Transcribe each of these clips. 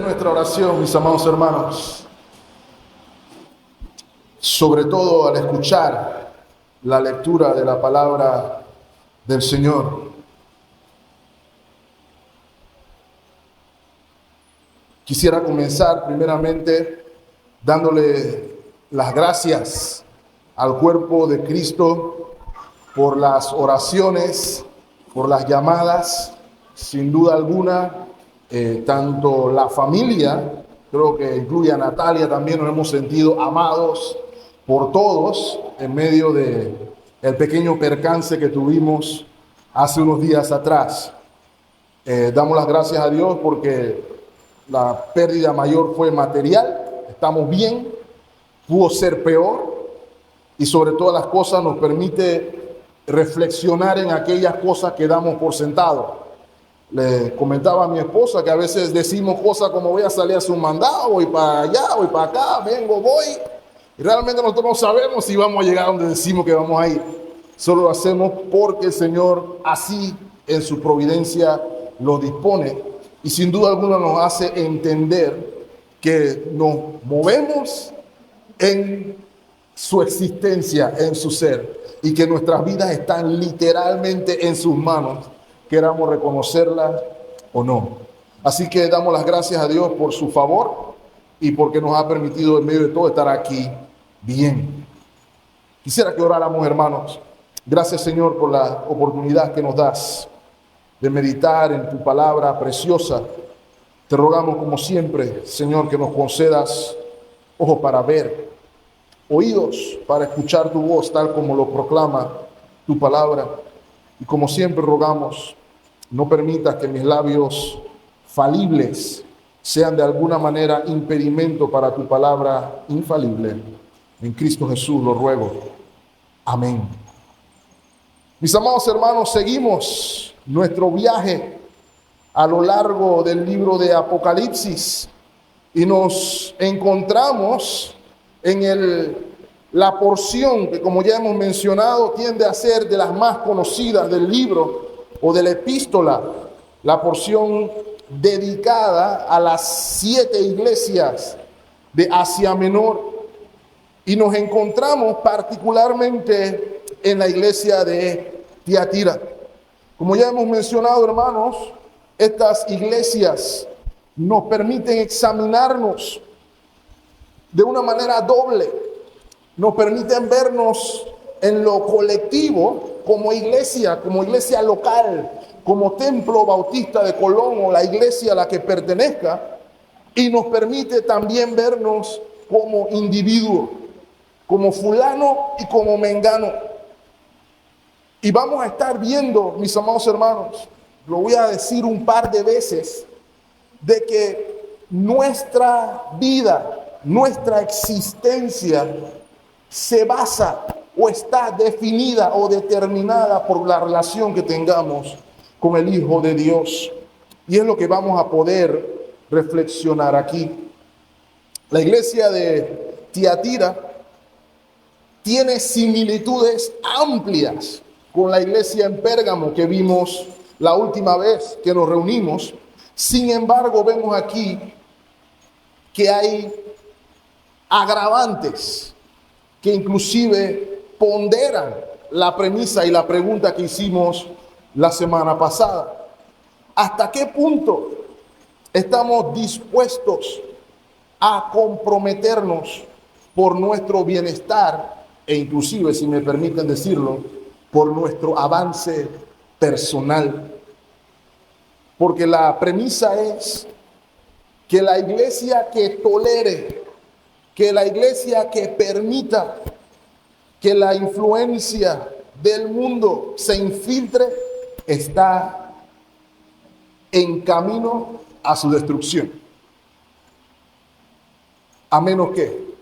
es nuestra oración, mis amados hermanos. Sobre todo al escuchar la lectura de la palabra del Señor. Quisiera comenzar primeramente dándole las gracias al cuerpo de Cristo por las oraciones, por las llamadas. Sin duda alguna, tanto la familia, creo que incluye a Natalia, también nos hemos sentido amados por todos en medio de el pequeño percance que tuvimos hace unos días atrás. Damos las gracias a Dios porque la pérdida mayor fue material, estamos bien, pudo ser peor y sobre todas las cosas nos permite reflexionar en aquellas cosas que damos por sentado. Le comentaba a mi esposa que a veces decimos cosas como voy a salir a hacer un mandado, voy para allá, voy para acá, vengo, voy. Y realmente nosotros no sabemos si vamos a llegar a donde decimos que vamos a ir. Solo lo hacemos porque el Señor así en su providencia lo dispone. Y sin duda alguna nos hace entender que nos movemos en su existencia, en su ser. Y que nuestras vidas están literalmente en sus manos, queramos reconocerlas o no. Así que damos las gracias a Dios por su favor y porque nos ha permitido en medio de todo estar aquí bien. Quisiera que oráramos, hermanos. Gracias, Señor, por la oportunidad que nos das de meditar en tu palabra preciosa. Te rogamos, como siempre, Señor, que nos concedas ojos para ver, oídos para escuchar tu voz, tal como lo proclama tu palabra. Y como siempre rogamos, no permitas que mis labios falibles sean de alguna manera impedimento para tu palabra infalible. En Cristo Jesús lo ruego. Amén. Mis amados hermanos, seguimos nuestro viaje a lo largo del libro de Apocalipsis y nos encontramos en la porción que, como ya hemos mencionado, tiende a ser de las más conocidas del libro o de la epístola, la porción dedicada a las 7 iglesias de Asia Menor. Y nos encontramos particularmente en la iglesia de Tiatira. Como ya hemos mencionado, hermanos, estas iglesias nos permiten examinarnos de una manera doble. Nos permiten vernos en lo colectivo como iglesia local, como Templo Bautista de Colón o la iglesia a la que pertenezca, y nos permite también vernos como individuo, como fulano y como mengano. Y vamos a estar viendo, mis amados hermanos, lo voy a decir un par de veces, de que nuestra vida, nuestra existencia se basa o está definida o determinada por la relación que tengamos con el Hijo de Dios. Y es lo que vamos a poder reflexionar aquí. La iglesia de Tiatira tiene similitudes amplias con la iglesia en Pérgamo que vimos la última vez que nos reunimos. Sin embargo, vemos aquí que hay agravantes que inclusive ponderan la premisa y la pregunta que hicimos la semana pasada. ¿Hasta qué punto estamos dispuestos a comprometernos por nuestro bienestar e inclusive, si me permiten decirlo, por nuestro avance personal? Porque la premisa es que la iglesia que tolere, que la iglesia que permita que la influencia del mundo se infiltre, está en camino a su destrucción. A menos que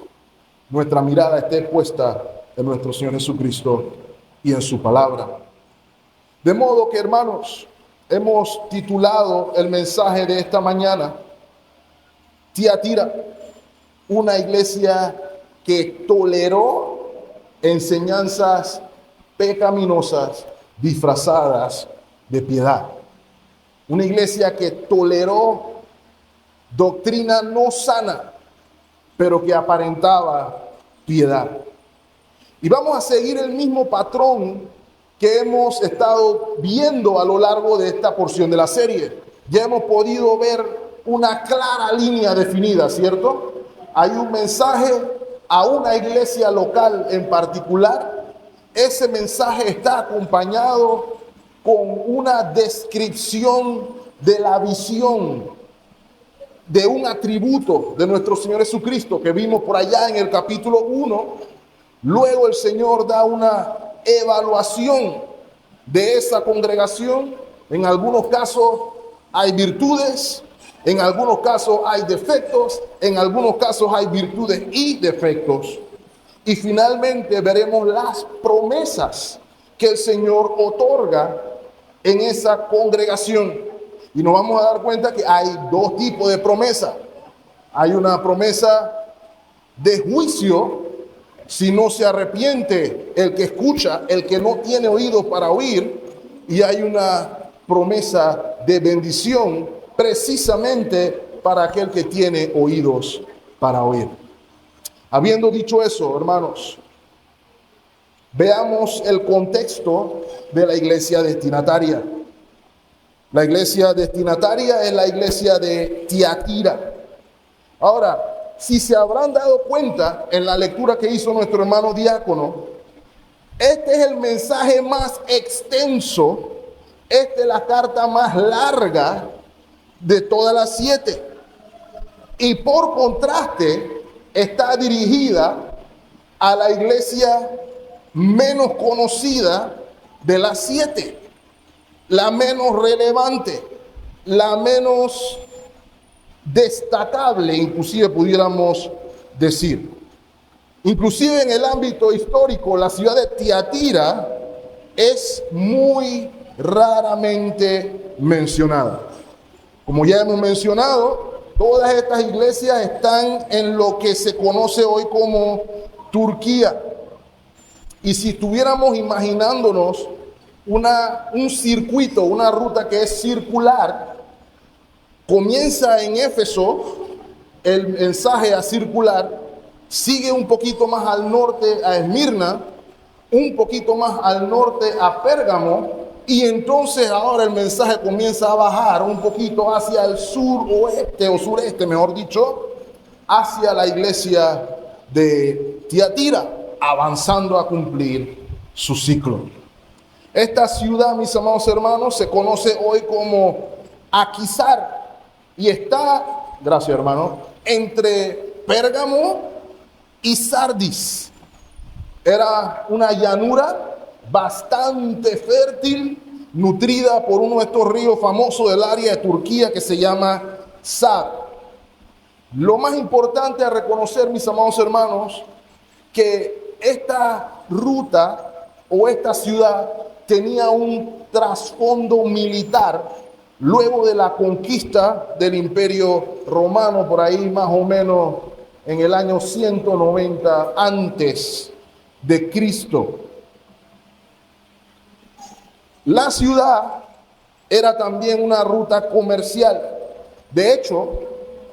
nuestra mirada esté puesta en nuestro Señor Jesucristo y en su palabra. De modo que, hermanos, hemos titulado el mensaje de esta mañana, Tiatira, una iglesia que toleró enseñanzas pecaminosas disfrazadas de piedad. Una iglesia que toleró doctrina no sana, pero que aparentaba piedad. Y vamos a seguir el mismo patrón que hemos estado viendo a lo largo de esta porción de la serie. Ya hemos podido ver una clara línea definida, ¿cierto? Hay un mensaje a una iglesia local en particular. Ese mensaje está acompañado con una descripción de la visión de un atributo de nuestro Señor Jesucristo que vimos por allá en el capítulo 1. Luego el Señor da una evaluación de esa congregación. En algunos casos hay virtudes, en algunos casos hay defectos, en algunos casos hay virtudes y defectos. Y finalmente veremos las promesas que el Señor otorga en esa congregación. Y nos vamos a dar cuenta que hay dos tipos de promesa. Hay una promesa de juicio si no se arrepiente el que escucha, el que no tiene oídos para oír. Y hay una promesa de bendición precisamente para aquel que tiene oídos para oír. Habiendo dicho eso, hermanos, veamos el contexto de la iglesia destinataria. La iglesia destinataria es la iglesia de Tiatira. Ahora, si se habrán dado cuenta en la lectura que hizo nuestro hermano diácono, este es el mensaje más extenso, esta es la carta más larga de todas las 7. Y por contraste, está dirigida a la iglesia menos conocida de las 7, la menos relevante, la menos destacable, inclusive pudiéramos decir. Inclusive en el ámbito histórico, la ciudad de Tiatira es muy raramente mencionada. Como ya hemos mencionado, todas estas iglesias están en lo que se conoce hoy como Turquía. Y si estuviéramos imaginándonos un circuito, una ruta que es circular, comienza en Éfeso, el mensaje a circular, sigue un poquito más al norte a Esmirna, un poquito más al norte a Pérgamo, y entonces ahora el mensaje comienza a bajar un poquito hacia el suroeste o sureste, mejor dicho, hacia la iglesia de Tiatira, avanzando a cumplir su ciclo. Esta ciudad, mis amados hermanos, se conoce hoy como Aquisar y está, gracias hermano, entre Pérgamo y Sardis. Era una llanura bastante fértil, nutrida por uno de estos ríos famosos del área de Turquía que se llama Sad. Lo más importante a reconocer, mis amados hermanos, que esta ruta o esta ciudad tenía un trasfondo militar luego de la conquista del Imperio Romano, por ahí más o menos en el año 190 antes de Cristo. La ciudad era también una ruta comercial. De hecho,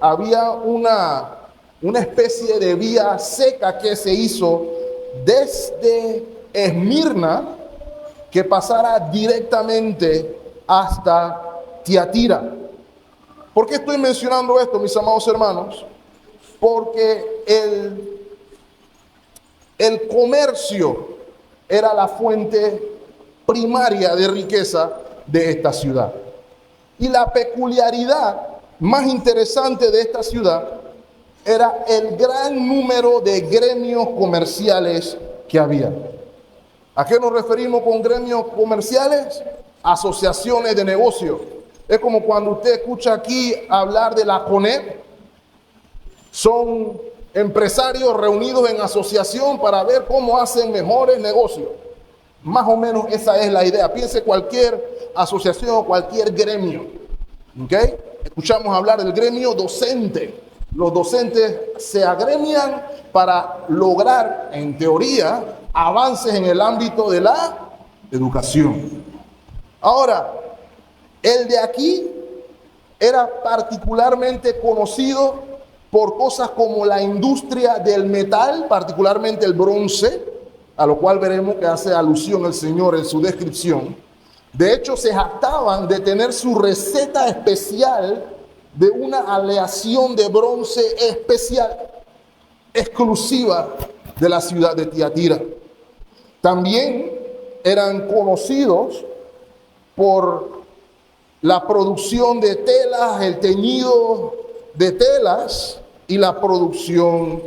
había una especie de vía seca que se hizo desde Esmirna que pasara directamente hasta Tiatira. ¿Por qué estoy mencionando esto, mis amados hermanos? Porque el comercio era la fuente primaria de riqueza de esta ciudad. Y la peculiaridad más interesante de esta ciudad era el gran número de gremios comerciales que había. ¿A qué nos referimos con gremios comerciales? Asociaciones de negocio. Es como cuando usted escucha aquí hablar de la CONEP. Son empresarios reunidos en asociación para ver cómo hacen mejores negocios. Más o menos esa es la idea. Piense cualquier asociación, cualquier gremio. ¿Okay? Escuchamos hablar del gremio docente. Los docentes se agremian para lograr, en teoría, avances en el ámbito de la educación. Ahora, el de aquí era particularmente conocido por cosas como la industria del metal, particularmente el bronce, a lo cual veremos que hace alusión el Señor en su descripción. De hecho, se jactaban de tener su receta especial de una aleación de bronce especial, exclusiva de la ciudad de Tiatira. También eran conocidos por la producción de telas, el teñido de telas y la producción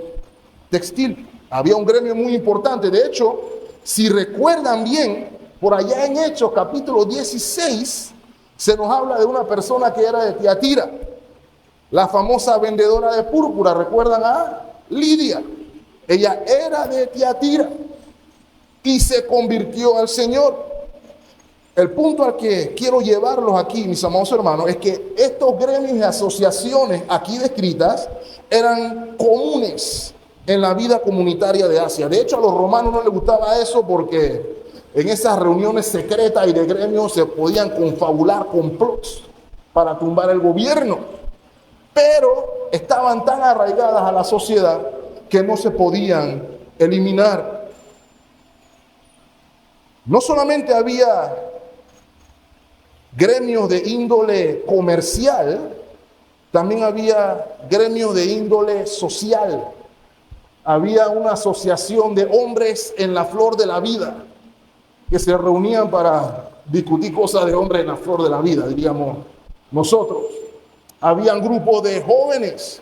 textil. Había un gremio muy importante. De hecho, si recuerdan bien, por allá en Hechos capítulo 16, se nos habla de una persona que era de Tiatira, la famosa vendedora de púrpura. ¿Recuerdan a Lidia? Ella era de Tiatira y se convirtió al Señor. El punto al que quiero llevarlos aquí, mis amados hermanos, es que estos gremios y asociaciones aquí descritas eran comunes en la vida comunitaria de Asia. De hecho, a los romanos no les gustaba eso porque en esas reuniones secretas y de gremios se podían confabular complots para tumbar el gobierno. Pero estaban tan arraigadas a la sociedad que no se podían eliminar. No solamente había gremios de índole comercial, también había gremios de índole social. Había una asociación de hombres en la flor de la vida que se reunían para discutir cosas de hombres en la flor de la vida, diríamos nosotros. Habían grupos de jóvenes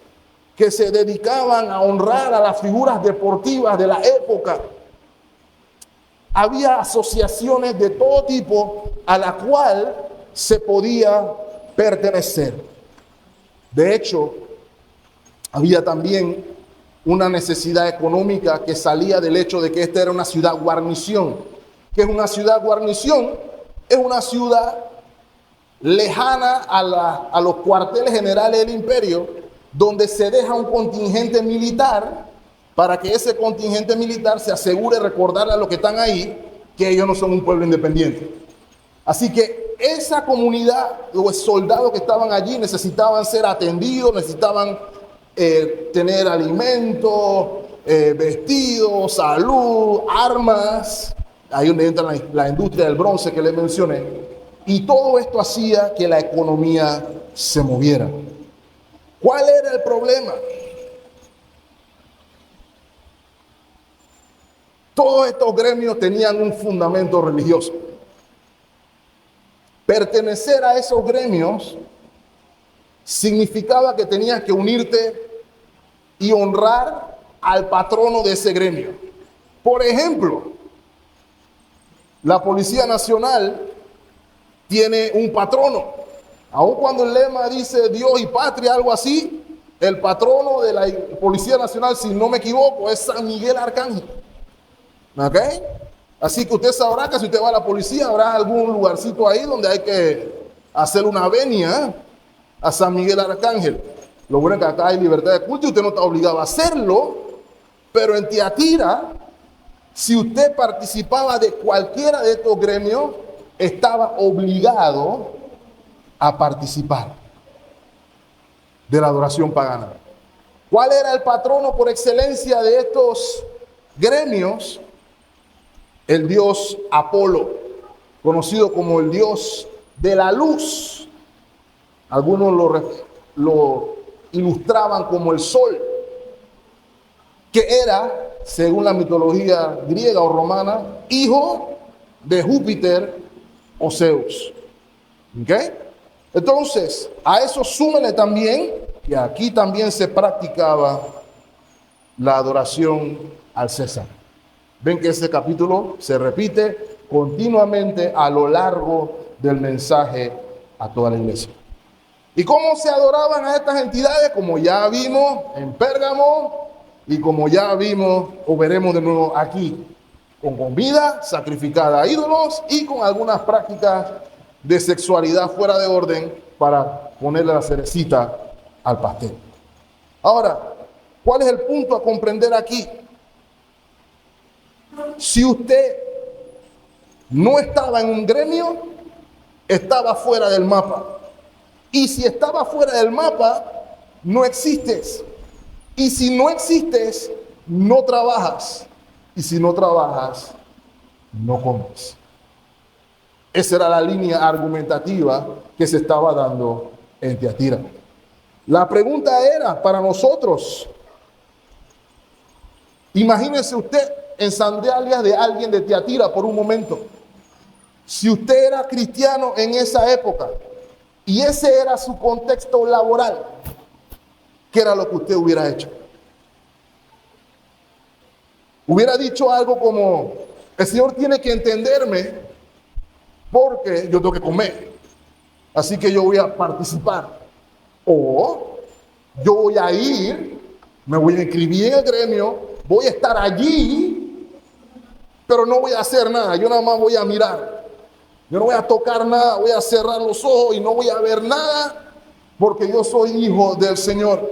que se dedicaban a honrar a las figuras deportivas de la época. Había asociaciones de todo tipo a la cual se podía pertenecer. De hecho, había también una necesidad económica que salía del hecho de que esta era una ciudad guarnición. ¿Qué es una ciudad guarnición? Es una ciudad lejana a los cuarteles generales del imperio, donde se deja un contingente militar para que ese contingente militar se asegure recordarle a los que están ahí que ellos no son un pueblo independiente. Así que esa comunidad, los soldados que estaban allí necesitaban ser atendidos, necesitaban tener alimento, vestidos, salud, armas. Ahí donde entra la industria del bronce que les mencioné. Y todo esto hacía que la economía se moviera. ¿Cuál era el problema? Todos estos gremios tenían un fundamento religioso. Pertenecer a esos gremios significaba que tenías que unirte y honrar al patrono de ese gremio. Por ejemplo, la Policía Nacional tiene un patrono. Aun cuando el lema dice Dios y patria, algo así, el patrono de la Policía Nacional, si no me equivoco, es San Miguel Arcángel. ¿Ok? Así que usted sabrá que si usted va a la policía, habrá algún lugarcito ahí donde hay que hacer una venia a San Miguel Arcángel. Lo bueno es que acá hay libertad de culto y usted no está obligado a hacerlo, pero en Tiatira, si usted participaba de cualquiera de estos gremios, estaba obligado a participar de la adoración pagana. ¿Cuál era el patrono por excelencia de estos gremios? El dios Apolo, conocido como el dios de la luz. Algunos lo ilustraban como el sol, que era, según la mitología griega o romana, hijo de Júpiter o Zeus. ¿Ok? Entonces, a eso súmele también que aquí también se practicaba la adoración al César. Ven que ese capítulo se repite continuamente a lo largo del mensaje a toda la iglesia. ¿Y cómo se adoraban a estas entidades? Como ya vimos en Pérgamo y como ya vimos o veremos de nuevo aquí, con comida sacrificada a ídolos y con algunas prácticas de sexualidad fuera de orden para ponerle la cerecita al pastel. Ahora, ¿cuál es el punto a comprender aquí? Si usted no estaba en un gremio, estaba fuera del mapa. Y si estaba fuera del mapa, no existes. Y si no existes, no trabajas. Y si no trabajas, no comes. Esa era la línea argumentativa que se estaba dando en Tiatira. La pregunta era para nosotros: imagínese usted en sandalias de alguien de Tiatira por un momento. Si usted era cristiano en esa época y ese era su contexto laboral, ¿qué era lo que usted hubiera hecho? Hubiera dicho algo como: el Señor tiene que entenderme porque yo tengo que comer, así que yo voy a participar. O yo voy a ir, me voy a inscribir en el gremio, voy a estar allí, pero no voy a hacer nada, yo nada más voy a mirar. Yo no voy a tocar nada, voy a cerrar los ojos y no voy a ver nada porque yo soy hijo del Señor.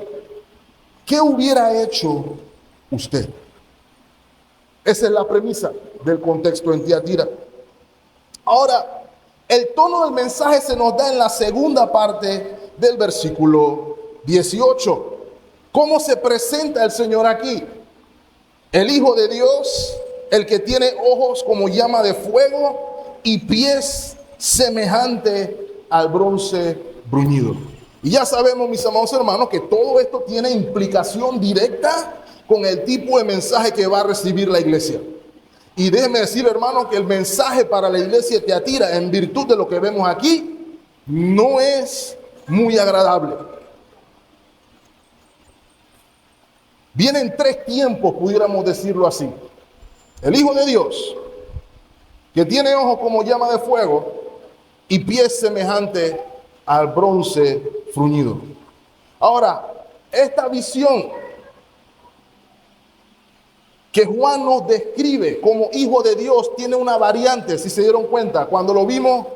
¿Qué hubiera hecho usted? Esa es la premisa del contexto en Tiatira. Ahora, el tono del mensaje se nos da en la segunda parte del versículo 18. ¿Cómo se presenta el Señor aquí? El Hijo de Dios, el que tiene ojos como llama de fuego y pies semejante al bronce bruñido. Y ya sabemos, mis amados hermanos, que todo esto tiene implicación directa con el tipo de mensaje que va a recibir la iglesia. Y déjeme decir, hermano, que el mensaje para la iglesia de Tiatira, en virtud de lo que vemos aquí, no es muy agradable. Vienen tres tiempos, pudiéramos decirlo así. El Hijo de Dios, que tiene ojos como llama de fuego y pies semejantes al bronce bruñido. Ahora, esta visión que Juan nos describe como Hijo de Dios tiene una variante, si se dieron cuenta, cuando lo vimos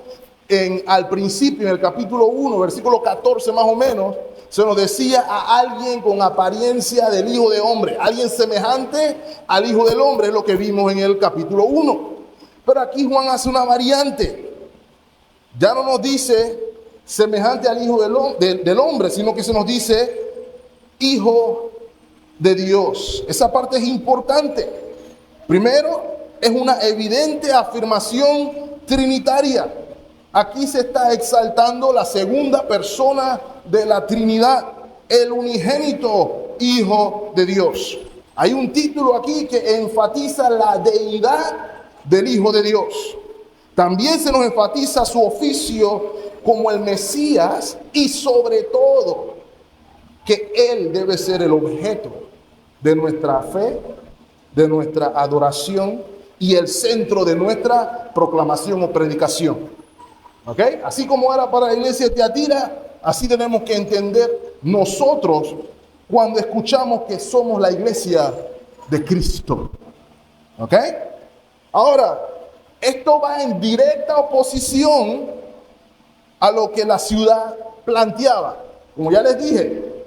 al principio, en el capítulo 1, versículo 14 más o menos, se nos decía a alguien con apariencia del Hijo de Hombre, alguien semejante al Hijo del Hombre, es lo que vimos en el capítulo 1. Pero aquí Juan hace una variante. Ya no nos dice semejante al Hijo del Hombre, sino que se nos dice Hijo de Dios. Esa parte es importante. Primero, es una evidente afirmación trinitaria. Aquí se está exaltando la segunda persona de la Trinidad, el unigénito Hijo de Dios. Hay un título aquí que enfatiza la deidad del Hijo de Dios. También se nos enfatiza su oficio como el Mesías y sobre todo que Él debe ser el objeto de nuestra fe, de nuestra adoración y el centro de nuestra proclamación o predicación. ¿Ok? Así como era para la iglesia de Tiatira, así tenemos que entender nosotros cuando escuchamos que somos la iglesia de Cristo. ¿Ok? Ahora, esto va en directa oposición a lo que la ciudad planteaba. Como ya les dije,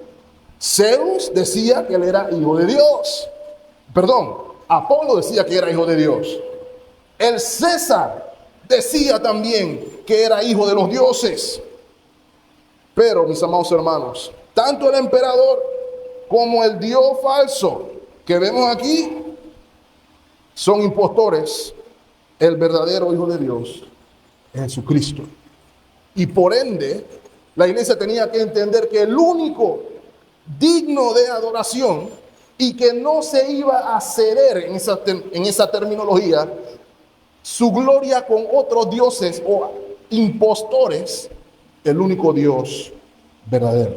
Zeus decía que él era hijo de Dios. Perdón, Apolo decía que era hijo de Dios. El César decía también que era hijo de los dioses. Pero, mis amados hermanos, tanto el emperador como el Dios falso que vemos aquí son impostores. El verdadero Hijo de Dios es Jesucristo. Y por ende, la iglesia tenía que entender que el único digno de adoración y que no se iba a ceder en esa terminología su gloria con otros dioses o impostores, el único Dios verdadero.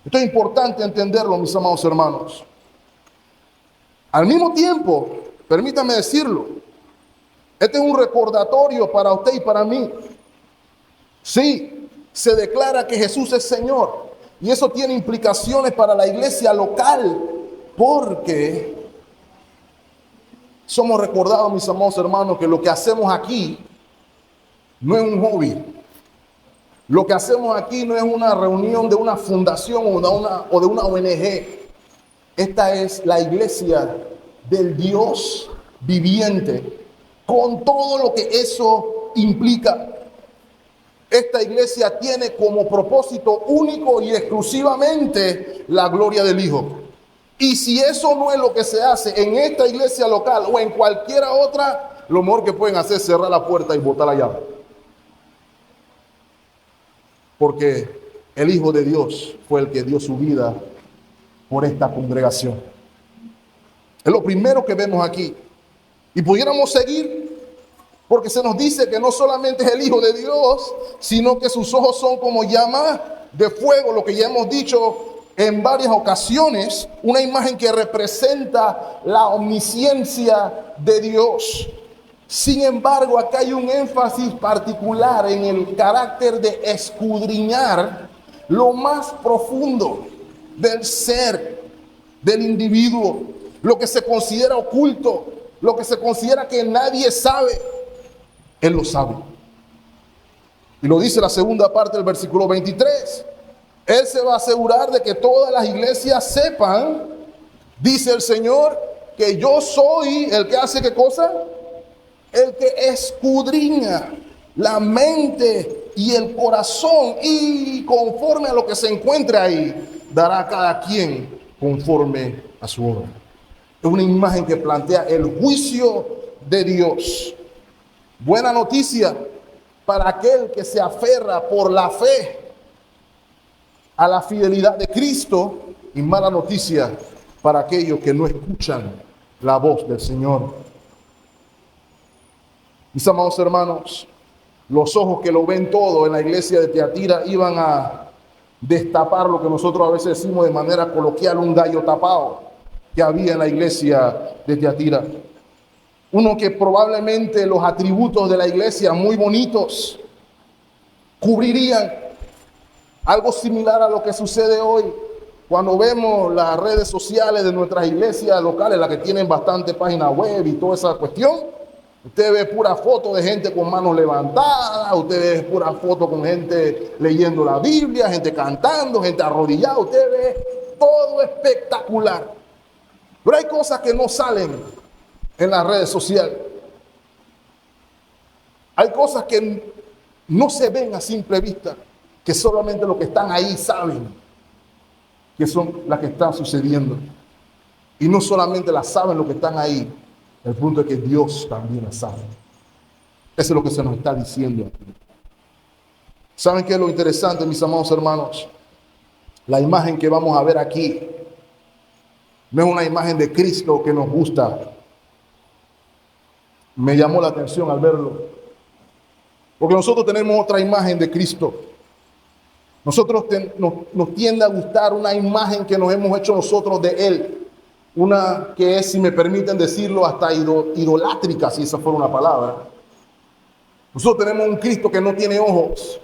Esto es importante entenderlo, mis amados hermanos. Al mismo tiempo, permítame decirlo, este es un recordatorio para usted y para mí. Sí, se declara que Jesús es Señor y eso tiene implicaciones para la iglesia local porque somos recordados, mis amados hermanos, que lo que hacemos aquí no es un hobby. Lo que hacemos aquí no es una reunión de una fundación o de una ONG. Esta es la iglesia del Dios viviente, con todo lo que eso implica. esta iglesia tiene como propósito único y exclusivamente la gloria del Hijo. Y si eso no es lo que se hace en esta iglesia local o en cualquiera otra, lo mejor que pueden hacer es cerrar la puerta y botar la llave. Porque el Hijo de Dios fue el que dio su vida por esta congregación. Es lo primero que vemos aquí. Y pudiéramos seguir, porque se nos dice que no solamente es el Hijo de Dios, sino que sus ojos son como llamas de fuego, lo que ya hemos dicho en varias ocasiones, una imagen que representa la omnisciencia de Dios. Sin embargo, acá hay un énfasis particular en el carácter de escudriñar lo más profundo del ser, del individuo, lo que se considera oculto, lo que se considera que nadie sabe. Él lo sabe. Y lo dice la segunda parte del versículo 23. Él se va a asegurar de que todas las iglesias sepan, dice el Señor, que yo soy el que hace ¿qué cosa? El que escudriña la mente y el corazón, y conforme a lo que se encuentre ahí, dará a cada quien conforme a su obra. Es una imagen que plantea el juicio de Dios. Buena noticia para aquel que se aferra por la fe a la fidelidad de Cristo, y mala noticia para aquellos que no escuchan la voz del Señor. Mis amados hermanos, los ojos que lo ven todo en la iglesia de Tiatira iban a destapar lo que nosotros a veces decimos de manera coloquial, un gallo tapado que había en la iglesia de Tiatira. Uno que probablemente los atributos de la iglesia muy bonitos cubrirían algo similar a lo que sucede hoy cuando vemos las redes sociales de nuestras iglesias locales, las que tienen bastante página web y toda esa cuestión. Usted ve pura foto de gente con manos levantadas, usted ve pura foto con gente leyendo la Biblia, gente cantando, gente arrodillada, usted ve todo espectacular. Pero hay cosas que no salen en las redes sociales. Hay cosas que no se ven a simple vista, que solamente los que están ahí saben que son las que están sucediendo. Y no solamente las saben los que están ahí, el punto es que Dios también las sabe. Eso es lo que se nos está diciendo aquí. ¿Saben qué es lo interesante, mis amados hermanos? La imagen que vamos a ver aquí no es una imagen de Cristo que nos gusta. Me llamó la atención al verlo, porque nosotros tenemos otra imagen de Cristo. Nosotros nos tiende a gustar una imagen que nos hemos hecho nosotros de Él, una que es, si me permiten decirlo, hasta idolátrica, si esa fuera una palabra. Nosotros tenemos un Cristo que no tiene ojos,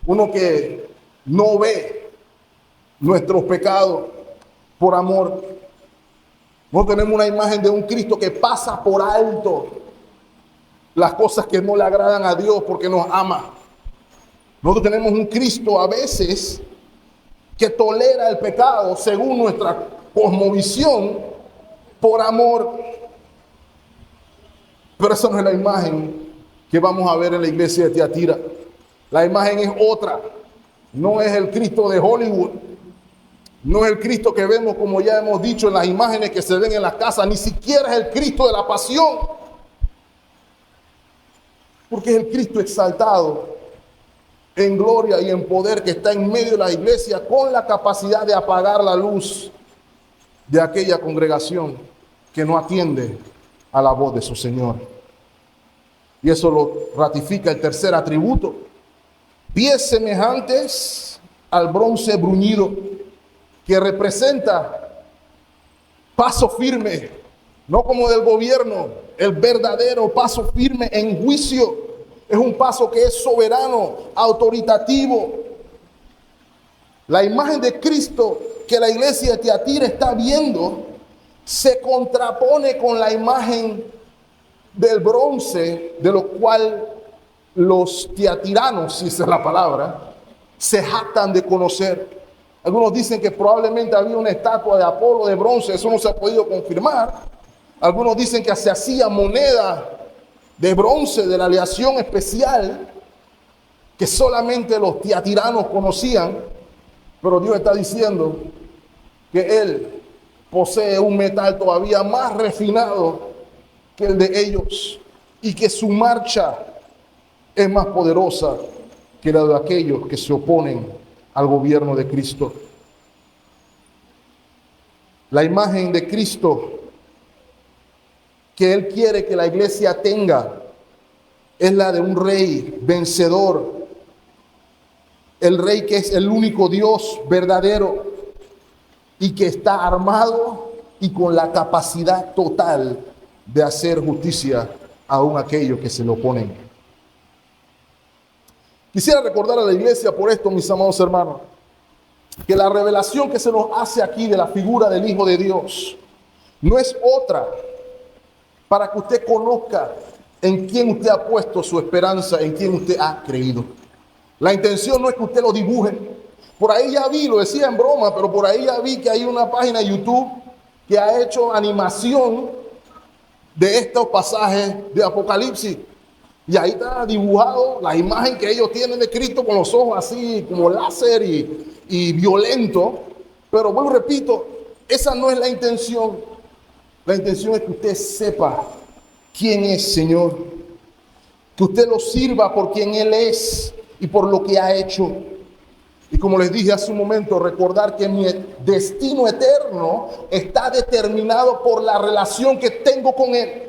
uno que no ve nuestros pecados por amor. No tenemos una imagen de un Cristo que pasa por alto las cosas que no le agradan a Dios porque nos ama. Nosotros tenemos un Cristo a veces que tolera el pecado según nuestra cosmovisión por amor. Pero esa no es la imagen que vamos a ver en la iglesia de Tiatira. La imagen es otra. No es el Cristo de Hollywood. No es el Cristo que vemos, como ya hemos dicho, en las imágenes que se ven en las casas. Ni siquiera es el Cristo de la pasión. Porque es el Cristo exaltado en gloria y en poder que está en medio de la iglesia con la capacidad de apagar la luz de aquella congregación que no atiende a la voz de su Señor. Y eso lo ratifica el tercer atributo. Pies semejantes al bronce bruñido, que representa paso firme, no como del gobierno, el verdadero paso firme en juicio. Es un paso que es soberano, autoritativo. La imagen de Cristo que la iglesia de Tiatira está viendo se contrapone con la imagen del bronce, de lo cual los tiatiranos, si esa es la palabra, se jactan de conocer. Algunos dicen que probablemente había una estatua de Apolo de bronce, eso no se ha podido confirmar. Algunos dicen que se hacía moneda de bronce de la aleación especial que solamente los tiatiranos conocían, pero Dios está diciendo que Él posee un metal todavía más refinado que el de ellos y que su marcha es más poderosa que la de aquellos que se oponen al gobierno de Cristo. La imagen de Cristo que Él quiere que la iglesia tenga es la de un rey vencedor, el rey que es el único Dios verdadero y que está armado y con la capacidad total de hacer justicia aún a aquellos que se le oponen. Quisiera recordar a la iglesia por esto, mis amados hermanos, que la revelación que se nos hace aquí de la figura del Hijo de Dios no es otra para que usted conozca en quién usted ha puesto su esperanza, en quién usted ha creído. La intención no es que usted lo dibuje. Por ahí ya vi, lo decía en broma, pero por ahí ya vi que hay una página de YouTube que ha hecho animación de estos pasajes de Apocalipsis. Y ahí está dibujado la imagen que ellos tienen de Cristo con los ojos así como láser y violento. Pero bueno, repito, esa no es la intención. La intención es que usted sepa quién es Señor. Que usted lo sirva por quien Él es y por lo que ha hecho. Y como les dije hace un momento, recordar que mi destino eterno está determinado por la relación que tengo con Él.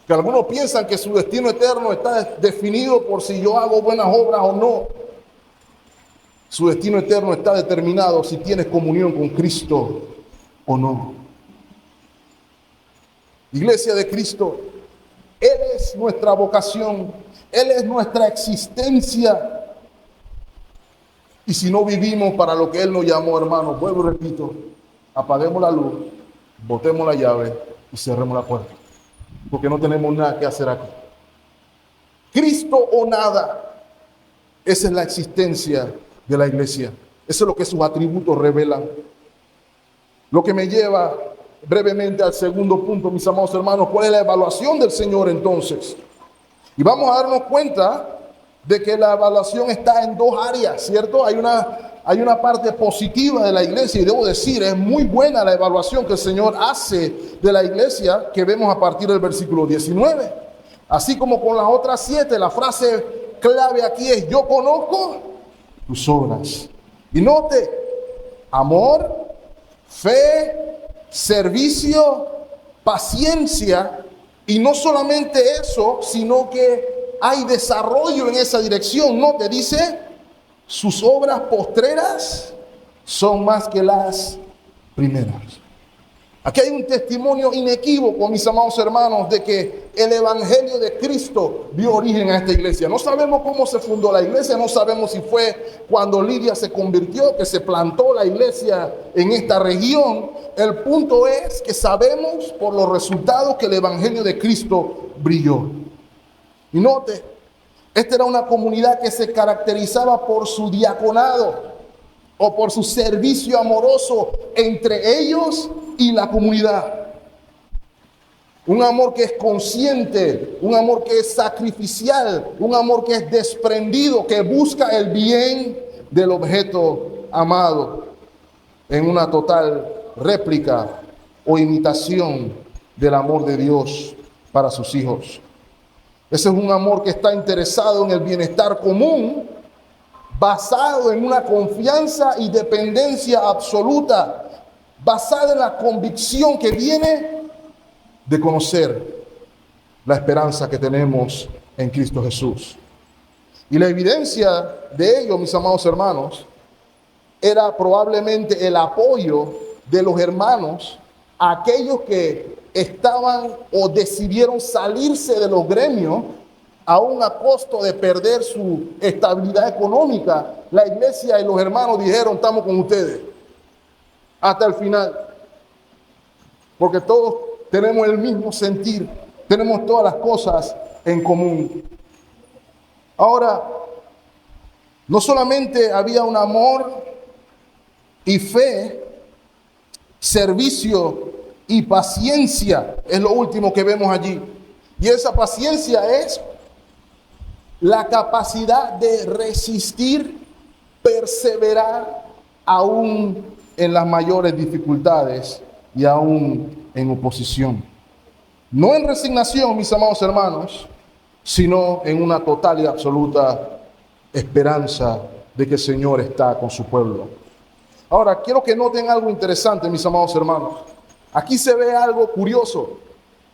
Que algunos piensan que su destino eterno está definido por si yo hago buenas obras o no. Su destino eterno está determinado si tienes comunión con Cristo o no. Iglesia de Cristo, Él es nuestra vocación, Él es nuestra existencia. Y si no vivimos para lo que Él nos llamó, hermanos, vuelvo y repito, apaguemos la luz, botemos la llave y cerremos la puerta. Porque no tenemos nada que hacer aquí. Cristo o nada. Esa es la existencia de la iglesia. Eso es lo que sus atributos revelan. Lo que me lleva brevemente al segundo punto, mis amados hermanos. ¿Cuál es la evaluación del Señor entonces? Y vamos a darnos cuenta de que la evaluación está en dos áreas, ¿cierto? Hay una parte positiva de la iglesia y debo decir, es muy buena la evaluación que el Señor hace de la iglesia que vemos a partir del versículo 19. Así como con las otras 7, la frase clave aquí es: yo conozco tus obras. Y note, amor, fe, servicio, paciencia, y no solamente eso, sino que hay desarrollo en esa dirección. No te dice, sus obras postreras son más que las primeras. Aquí hay un testimonio inequívoco, mis amados hermanos, de que el evangelio de Cristo dio origen a esta iglesia. No sabemos cómo se fundó la iglesia, no sabemos si fue cuando Lidia se convirtió, que se plantó la iglesia en esta región. El punto es que sabemos por los resultados que el evangelio de Cristo brilló. Y note, esta era una comunidad que se caracterizaba por su diaconado o por su servicio amoroso entre ellos y la comunidad. Un amor que es consciente, un amor que es sacrificial, un amor que es desprendido, que busca el bien del objeto amado en una total réplica o imitación del amor de Dios para sus hijos. Ese es un amor que está interesado en el bienestar común, basado en una confianza y dependencia absoluta, basada en la convicción que viene de conocer la esperanza que tenemos en Cristo Jesús. Y la evidencia de ello, mis amados hermanos, era probablemente el apoyo de los hermanos a aquellos que estaban o decidieron salirse de los gremios aún a costo de perder su estabilidad económica. La iglesia y los hermanos dijeron: estamos con ustedes hasta el final, porque todos tenemos el mismo sentir, tenemos todas las cosas en común. Ahora, no solamente había un amor y fe, servicio y paciencia es lo último que vemos allí. Y esa paciencia es la capacidad de resistir, perseverar, aún en las mayores dificultades y aún en oposición. No en resignación, mis amados hermanos, sino en una total y absoluta esperanza de que el Señor está con su pueblo. Ahora, quiero que noten algo interesante, mis amados hermanos. Aquí se ve algo curioso.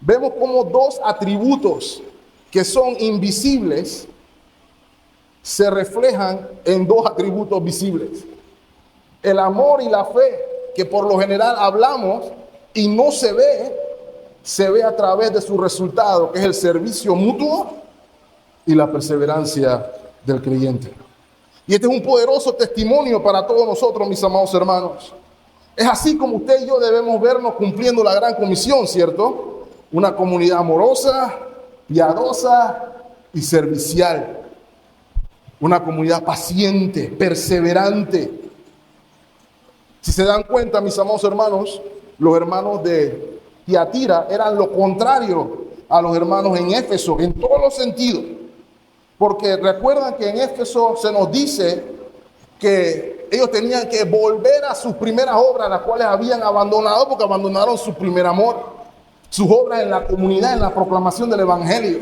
Vemos como dos atributos que son invisibles se reflejan en dos atributos visibles. El amor y la fe, que por lo general hablamos y no se ve a través de su resultado, que es el servicio mutuo y la perseverancia del creyente. Y este es un poderoso testimonio para todos nosotros, mis amados hermanos. Es así como usted y yo debemos vernos cumpliendo la gran comisión, ¿cierto? Una comunidad amorosa, piadosa y servicial. Una comunidad paciente, perseverante. Si se dan cuenta, mis amados hermanos, los hermanos de Tiatira eran lo contrario a los hermanos en Éfeso, en todos los sentidos. Porque recuerdan que en Éfeso se nos dice que ellos tenían que volver a sus primeras obras, las cuales habían abandonado porque abandonaron su primer amor, sus obras en la comunidad, en la proclamación del Evangelio.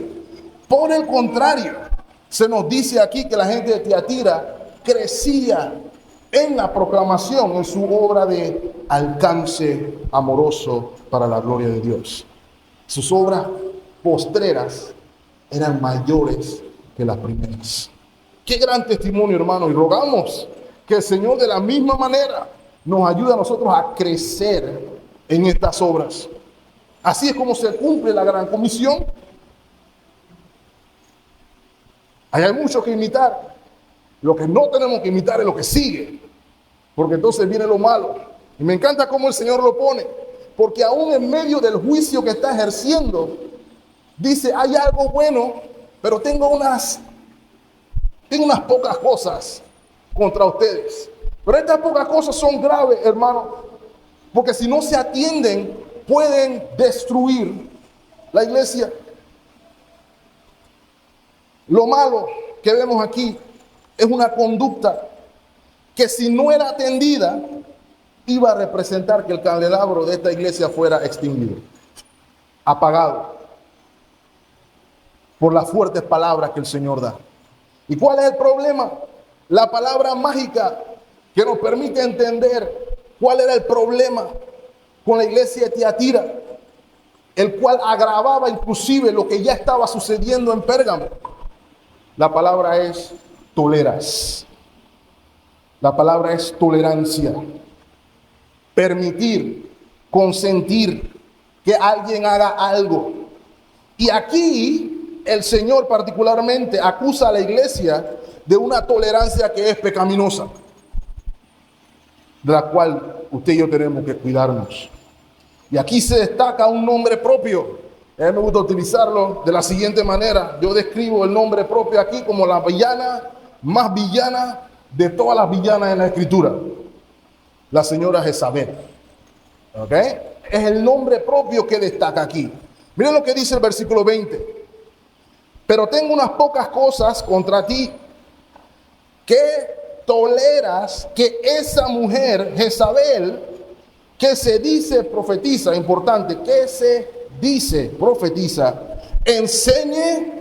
Por el contrario, se nos dice aquí que la gente de Tiatira crecía en la proclamación, en su obra de alcance amoroso para la gloria de Dios. Sus obras postreras eran mayores que las primeras. Qué gran testimonio, hermano, y rogamos que el Señor de la misma manera nos ayude a nosotros a crecer en estas obras. Así es como se cumple la gran comisión. Ahí hay mucho que imitar. Lo que no tenemos que imitar es lo que sigue, porque entonces viene lo malo. Y me encanta cómo el Señor lo pone, porque aún en medio del juicio que está ejerciendo, dice, hay algo bueno, pero tengo unas pocas cosas contra ustedes. Pero estas pocas cosas son graves, hermano, porque si no se atienden, pueden destruir la iglesia. Lo malo que vemos aquí es una conducta que, si no era atendida, iba a representar que el candelabro de esta iglesia fuera extinguido, apagado por las fuertes palabras que el Señor da. ¿Y cuál es el problema? La palabra mágica que nos permite entender cuál era el problema con la iglesia de Tiatira, el cual agravaba inclusive lo que ya estaba sucediendo en Pérgamo. La palabra es toleras. La palabra es tolerancia. Permitir, consentir que alguien haga algo. Y aquí el Señor particularmente acusa a la iglesia de una tolerancia que es pecaminosa, de la cual usted y yo tenemos que cuidarnos. Y aquí se destaca un nombre propio. A mí me gusta utilizarlo de la siguiente manera. Yo describo el nombre propio aquí como la villana más villana de todas las villanas en la Escritura. La señora Jezabel. ¿Ok? Es el nombre propio que destaca aquí. Miren lo que dice el versículo 20. Pero tengo unas pocas cosas contra ti, que toleras que esa mujer, Jezabel, que se dice profetiza, importante, que se dice profetiza, enseñe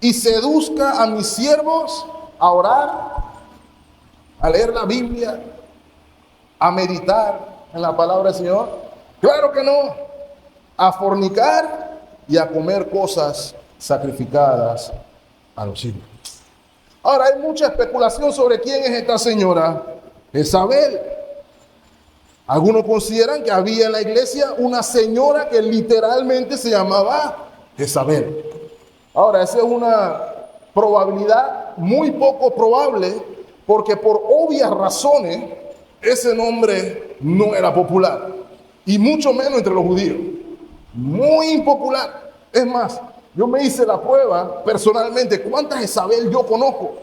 y seduzca a mis siervos a orar, a leer la Biblia, a meditar en la palabra del Señor. Claro que no. A fornicar y a comer cosas sacrificadas a los ídolos. Ahora, hay mucha especulación sobre quién es esta señora Jezabel. Algunos consideran que había en la iglesia una señora que literalmente se llamaba Jezabel. Ahora, esa es una probabilidad muy poco probable, porque por obvias razones ese nombre no era popular, y mucho menos entre los judíos. Muy impopular. Es más, yo me hice la prueba personalmente, ¿cuántas Jezabel yo conozco?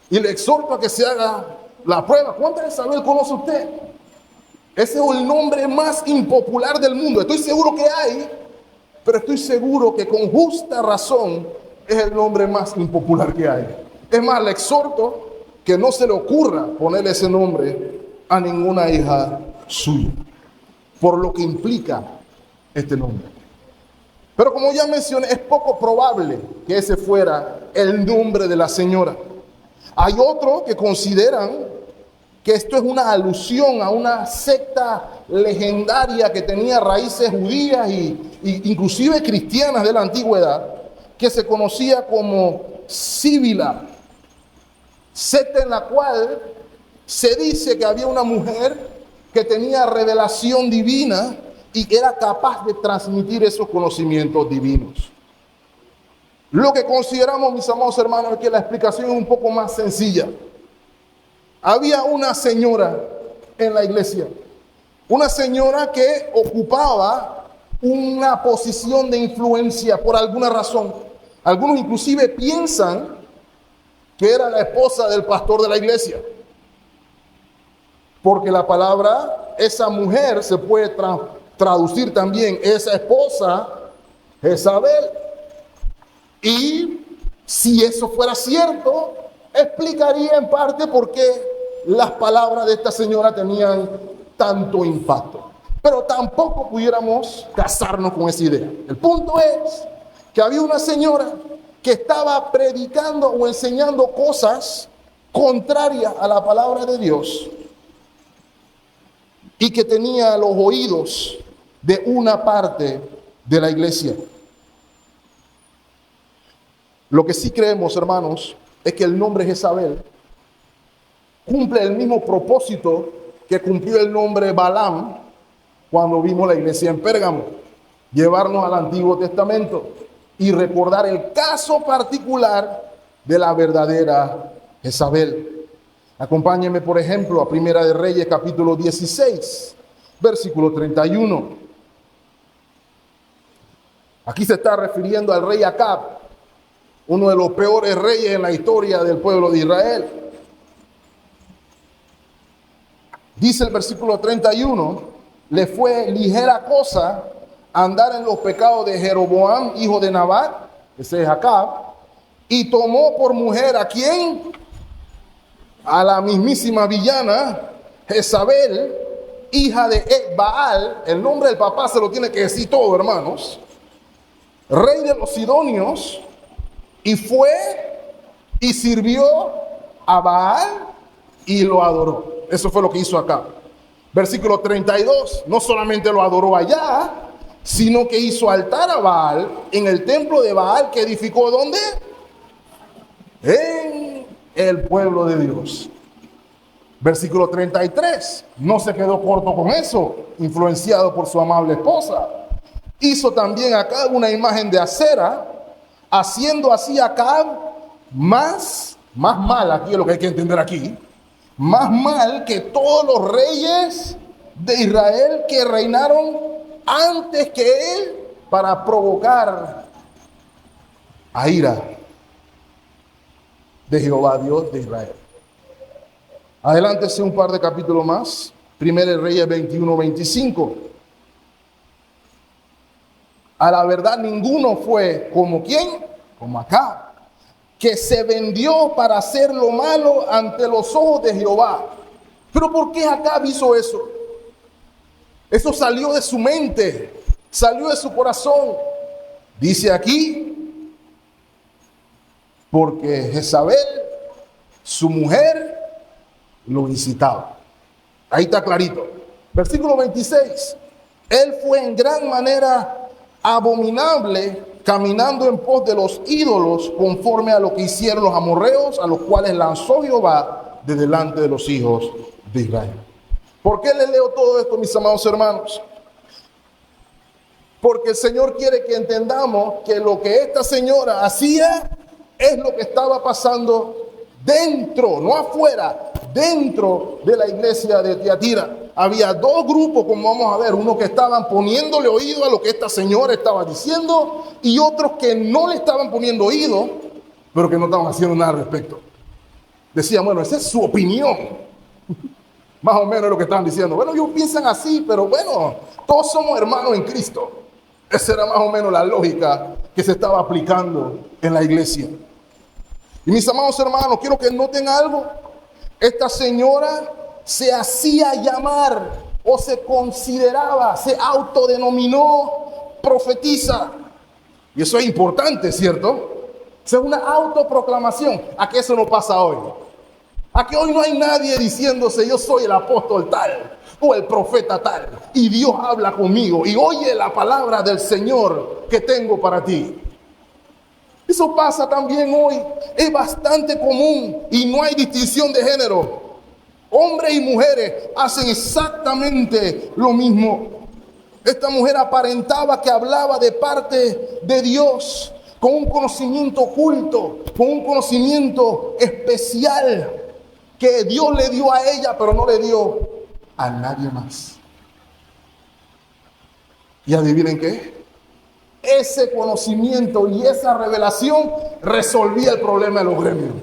Y le exhorto a que se haga la prueba. ¿Cuántas Jezabel conoce usted? Ese es el nombre más impopular del mundo. Estoy seguro que hay, pero estoy seguro que con justa razón es el nombre más impopular que hay. Es más, le exhorto que no se le ocurra ponerle ese nombre a ninguna hija suya, por lo que implica este nombre. Pero como ya mencioné, es poco probable que ese fuera el nombre de la señora. Hay otros que consideran que esto es una alusión a una secta legendaria que tenía raíces judías y inclusive cristianas de la antigüedad, que se conocía como Síbila, secta en la cual se dice que había una mujer que tenía revelación divina y que era capaz de transmitir esos conocimientos divinos. Lo que consideramos, mis amados hermanos, es que la explicación es un poco más sencilla. Había una señora en la iglesia, una señora que ocupaba una posición de influencia por alguna razón. Algunos inclusive piensan que era la esposa del pastor de la iglesia, porque la palabra esa mujer se puede traducir también esa esposa, Jezabel. Y si eso fuera cierto, explicaría en parte por qué las palabras de esta señora tenían tanto impacto. Pero tampoco pudiéramos casarnos con esa idea. El punto es que había una señora que estaba predicando o enseñando cosas contrarias a la palabra de Dios y que tenía los oídos de una parte de la iglesia. Lo que sí creemos, hermanos, es que el nombre Jezabel cumple el mismo propósito que cumplió el nombre Balaam cuando vimos la iglesia en Pérgamo: llevarnos al Antiguo Testamento y recordar el caso particular de la verdadera Jezabel. Acompáñenme, por ejemplo, a Primera de Reyes, capítulo 16, versículo 31. Aquí se está refiriendo al rey Acab, uno de los peores reyes en la historia del pueblo de Israel. Dice el versículo 31, le fue ligera cosa andar en los pecados de Jeroboam, hijo de Nabat, ese es Acab, y tomó por mujer ¿a quién? A la mismísima villana Jezabel, hija de Baal. El nombre del papá se lo tiene que decir todo, hermanos. Rey de los Sidonios, y fue y sirvió a Baal y lo adoró. Eso fue lo que hizo acá. Versículo 32, no solamente lo adoró allá, sino que hizo altar a Baal en el templo de Baal que edificó ¿dónde? En el pueblo de Dios. Versículo 33, no se quedó corto con eso, influenciado por su amable esposa. Hizo también acá una imagen de acera, haciendo así acá más mal, aquí es lo que hay que entender aquí, más mal que todos los reyes de Israel que reinaron antes que él para provocar a ira de Jehová, Dios de Israel. Adelántese un par de capítulos más. Primera de Reyes 21-25. A la verdad ninguno fue como ¿quién? Como Acab, que se vendió para hacer lo malo ante los ojos de Jehová. Pero ¿por qué Acab hizo eso? Eso salió de su mente, salió de su corazón. Dice aquí, porque Jezabel, su mujer, lo incitaba. Ahí está clarito. Versículo 26. Él fue en gran manera abominable, caminando en pos de los ídolos, conforme a lo que hicieron los amorreos, a los cuales lanzó Jehová de delante de los hijos de Israel. ¿Por qué les leo todo esto, mis amados hermanos? Porque el Señor quiere que entendamos que lo que esta señora hacía es lo que estaba pasando dentro, no afuera, dentro de la iglesia de Tiatira. Había dos grupos, como vamos a ver, uno que estaban poniéndole oído a lo que esta señora estaba diciendo y otros que no le estaban poniendo oído, pero que no estaban haciendo nada al respecto. Decían, bueno, esa es su opinión. Más o menos lo que estaban diciendo. Bueno, ellos piensan así, pero bueno, todos somos hermanos en Cristo. Esa era más o menos la lógica que se estaba aplicando en la iglesia. Y mis amados hermanos, quiero que noten algo. Esta señora se hacía llamar o se consideraba, se autodenominó profetisa. Y eso es importante, ¿cierto? Eso es una autoproclamación. ¿A qué eso no pasa hoy? A que hoy no hay nadie diciéndose yo soy el apóstol tal o el profeta tal y Dios habla conmigo y oye la palabra del Señor que tengo para ti. Eso pasa también hoy, es bastante común y no hay distinción de género. Hombres y mujeres hacen exactamente lo mismo. Esta mujer aparentaba que hablaba de parte de Dios, con un conocimiento oculto, con un conocimiento especial que Dios le dio a ella, pero no le dio a nadie más. ¿Y adivinen qué? Ese conocimiento y esa revelación resolvía el problema de los gremios.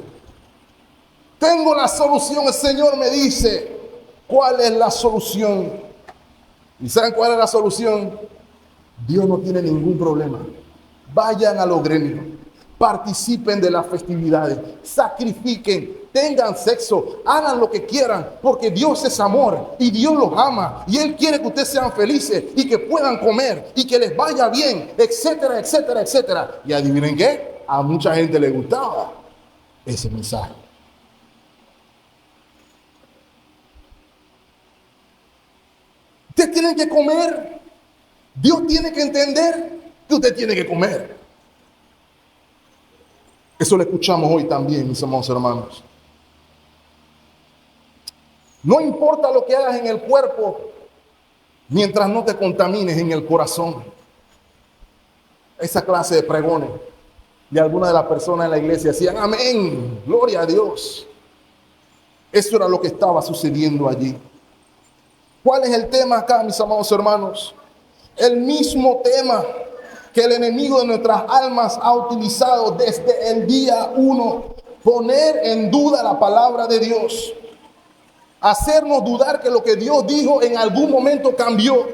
Tengo la solución, el Señor me dice cuál es la solución. ¿Y saben cuál es la solución? Dios no tiene ningún problema. Vayan a los gremios, participen de las festividades, sacrifiquen, tengan sexo, hagan lo que quieran, porque Dios es amor y Dios los ama y Él quiere que ustedes sean felices y que puedan comer y que les vaya bien, etcétera, etcétera, etcétera. Y adivinen qué, a mucha gente le gustaba ese mensaje. Ustedes tienen que comer, Dios tiene que entender que usted tiene que comer. Eso lo escuchamos hoy también, mis amados hermanos. No importa lo que hagas en el cuerpo, mientras no te contamines en el corazón. Esa clase de pregones de algunas de las personas en la iglesia decían, amén, gloria a Dios. Eso era lo que estaba sucediendo allí. ¿Cuál es el tema acá, mis amados hermanos? El mismo tema que el enemigo de nuestras almas ha utilizado desde el día 1. Poner en duda la palabra de Dios. Hacernos dudar que lo que Dios dijo en algún momento cambió.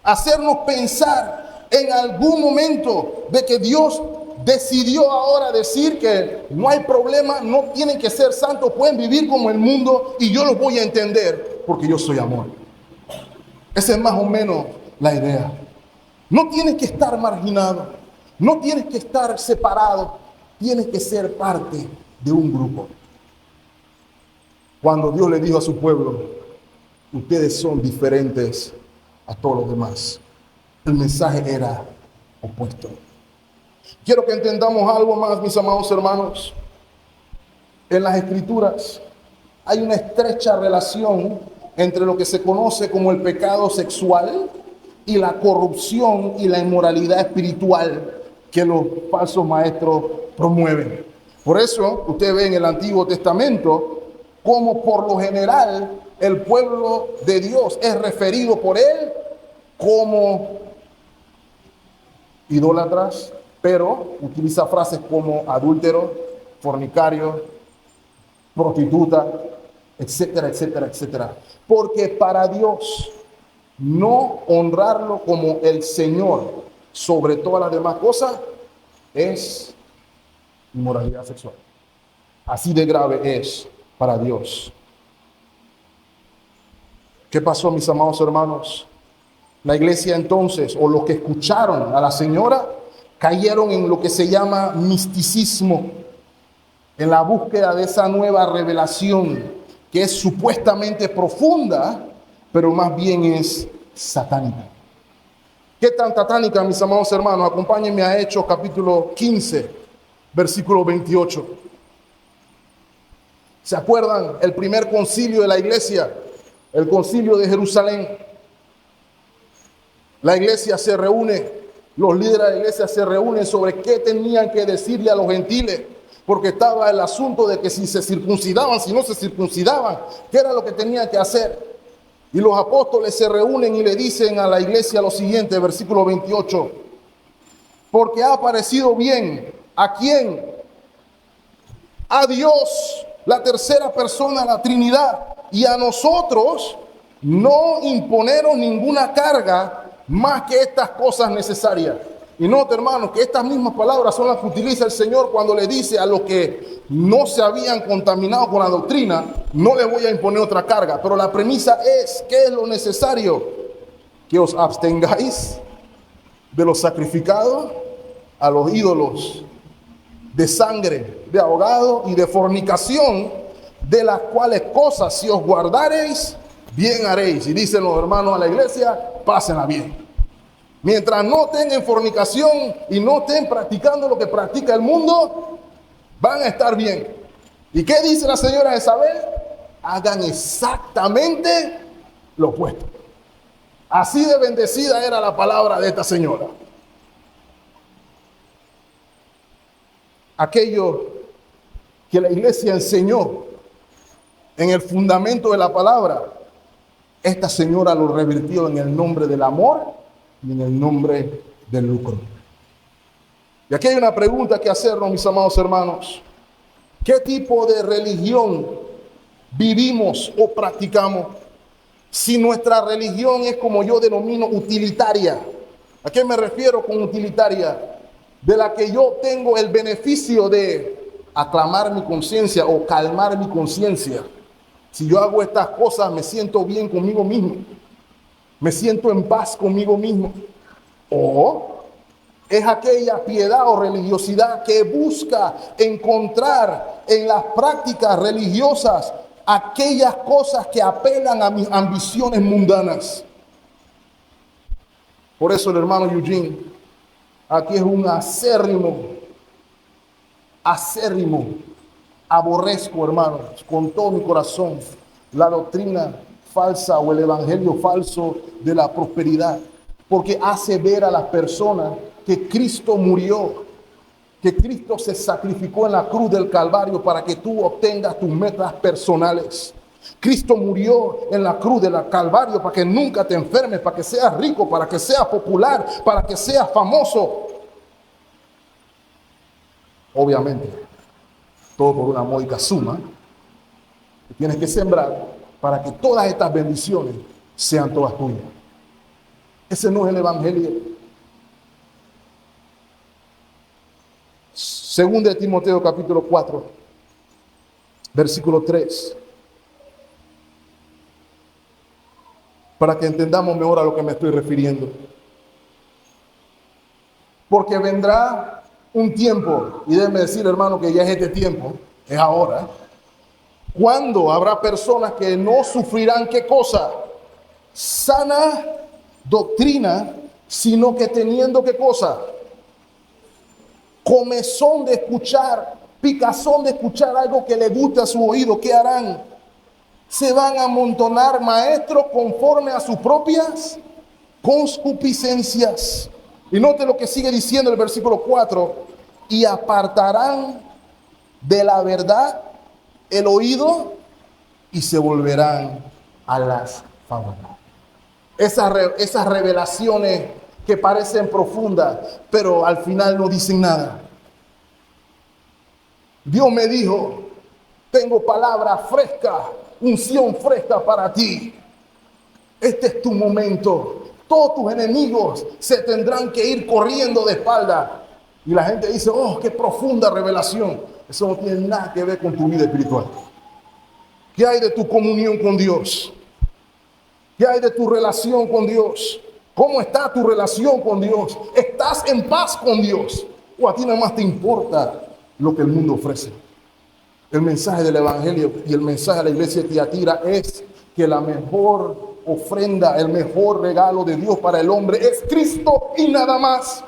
Hacernos pensar en algún momento de que Dios decidió ahora decir que no hay problema, no tienen que ser santos, pueden vivir como el mundo y yo los voy a entender porque yo soy amor. Esa es más o menos la idea. No tienes que estar marginado, no tienes que estar separado, tienes que ser parte de un grupo. Cuando Dios le dijo a su pueblo, ustedes son diferentes a todos los demás, el mensaje era opuesto. Quiero que entendamos algo más, mis amados hermanos. En las Escrituras hay una estrecha relación entre lo que se conoce como el pecado sexual y la corrupción y la inmoralidad espiritual que los falsos maestros promueven. Por eso usted ve en el Antiguo Testamento como por lo general el pueblo de Dios es referido por él como idólatras, pero utiliza frases como adúltero, fornicario, prostituta, etcétera, etcétera, etcétera. Porque para Dios no honrarlo como el Señor sobre todas las demás cosas es inmoralidad sexual. Así de grave es para Dios. ¿Qué pasó, mis amados hermanos? La iglesia entonces, o los que escucharon a la señora, cayeron en lo que se llama misticismo, en la búsqueda de esa nueva revelación que es supuestamente profunda, pero más bien es satánica. ¿Qué tan satánica, mis amados hermanos? Acompáñenme a Hechos capítulo 15, versículo 28. ¿Se acuerdan? El primer concilio de la iglesia, el concilio de Jerusalén. La iglesia se reúne, los líderes de la iglesia se reúnen sobre qué tenían que decirle a los gentiles, porque estaba el asunto de que si se circuncidaban, si no se circuncidaban, qué era lo que tenían que hacer. Y los apóstoles se reúnen y le dicen a la iglesia lo siguiente, versículo 28. Porque ha parecido bien, ¿a quién? A Dios, la tercera persona de la Trinidad, y a nosotros no imponeron ninguna carga más que estas cosas necesarias. Y note, hermanos, que estas mismas palabras son las que utiliza el Señor cuando le dice a los que no se habían contaminado con la doctrina, no les voy a imponer otra carga. Pero la premisa es, ¿qué es lo necesario? Que os abstengáis de lo sacrificado a los ídolos, de sangre, de ahogado y de fornicación, de las cuales cosas si os guardareis, bien haréis. Y dicen los hermanos a la iglesia, pásenla bien. Mientras no estén en fornicación y no estén practicando lo que practica el mundo, van a estar bien. ¿Y qué dice la señora Jezabel? Hagan exactamente lo opuesto. Así de bendecida era la palabra de esta señora. Aquello que la iglesia enseñó en el fundamento de la palabra, esta señora lo revirtió en el nombre del amor y en el nombre del lucro. Y aquí hay una pregunta que hacernos, mis amados hermanos. ¿Qué tipo de religión vivimos o practicamos? Si nuestra religión es, como yo denomino, utilitaria. ¿A qué me refiero con utilitaria? De la que yo tengo el beneficio de aclamar mi conciencia o calmar mi conciencia. Si yo hago estas cosas, me siento bien conmigo mismo. Me siento en paz conmigo mismo. O es aquella piedad o religiosidad que busca encontrar en las prácticas religiosas aquellas cosas que apelan a mis ambiciones mundanas. Por eso el hermano Eugene aquí es un acérrimo, aborrezco, hermanos, con todo mi corazón, la doctrina falsa o el evangelio falso de la prosperidad, porque hace ver a las personas que Cristo murió, que Cristo se sacrificó en la cruz del Calvario para que tú obtengas tus metas personales. Cristo murió en la cruz del Calvario para que nunca te enfermes, para que seas rico, para que seas popular, para que seas famoso. Obviamente, todo por una módica suma que tienes que sembrar para que todas estas bendiciones sean todas tuyas. Ese no es el evangelio. Segunda de Timoteo capítulo 4, versículo 3. Para que entendamos mejor a lo que me estoy refiriendo. Porque vendrá un tiempo, y déjeme decir, hermano, que ya es este tiempo, es ahora, cuando habrá personas que no sufrirán, ¿qué cosa? Sana doctrina, sino que teniendo, ¿qué cosa? Comezón de escuchar, picazón de escuchar algo que le guste a su oído. ¿Qué harán? Se van a amontonar maestros conforme a sus propias concupiscencias. Y note lo que sigue diciendo el versículo 4. Y apartarán de la verdad el oído y se volverán a las fábulas. Esas revelaciones que parecen profundas, pero al final no dicen nada. Dios me dijo, tengo palabra fresca, unción fresca para ti. Este es tu momento. Todos tus enemigos se tendrán que ir corriendo de espalda. Y la gente dice, oh, qué profunda revelación. Eso no tiene nada que ver con tu vida espiritual. ¿Qué hay de tu comunión con Dios? ¿Qué hay de tu relación con Dios? ¿Cómo está tu relación con Dios? ¿Estás en paz con Dios? ¿O a ti nada más te importa lo que el mundo ofrece? El mensaje del evangelio y el mensaje de la iglesia de Tiatira es que la mejor ofrenda, el mejor regalo de Dios para el hombre es Cristo y nada más.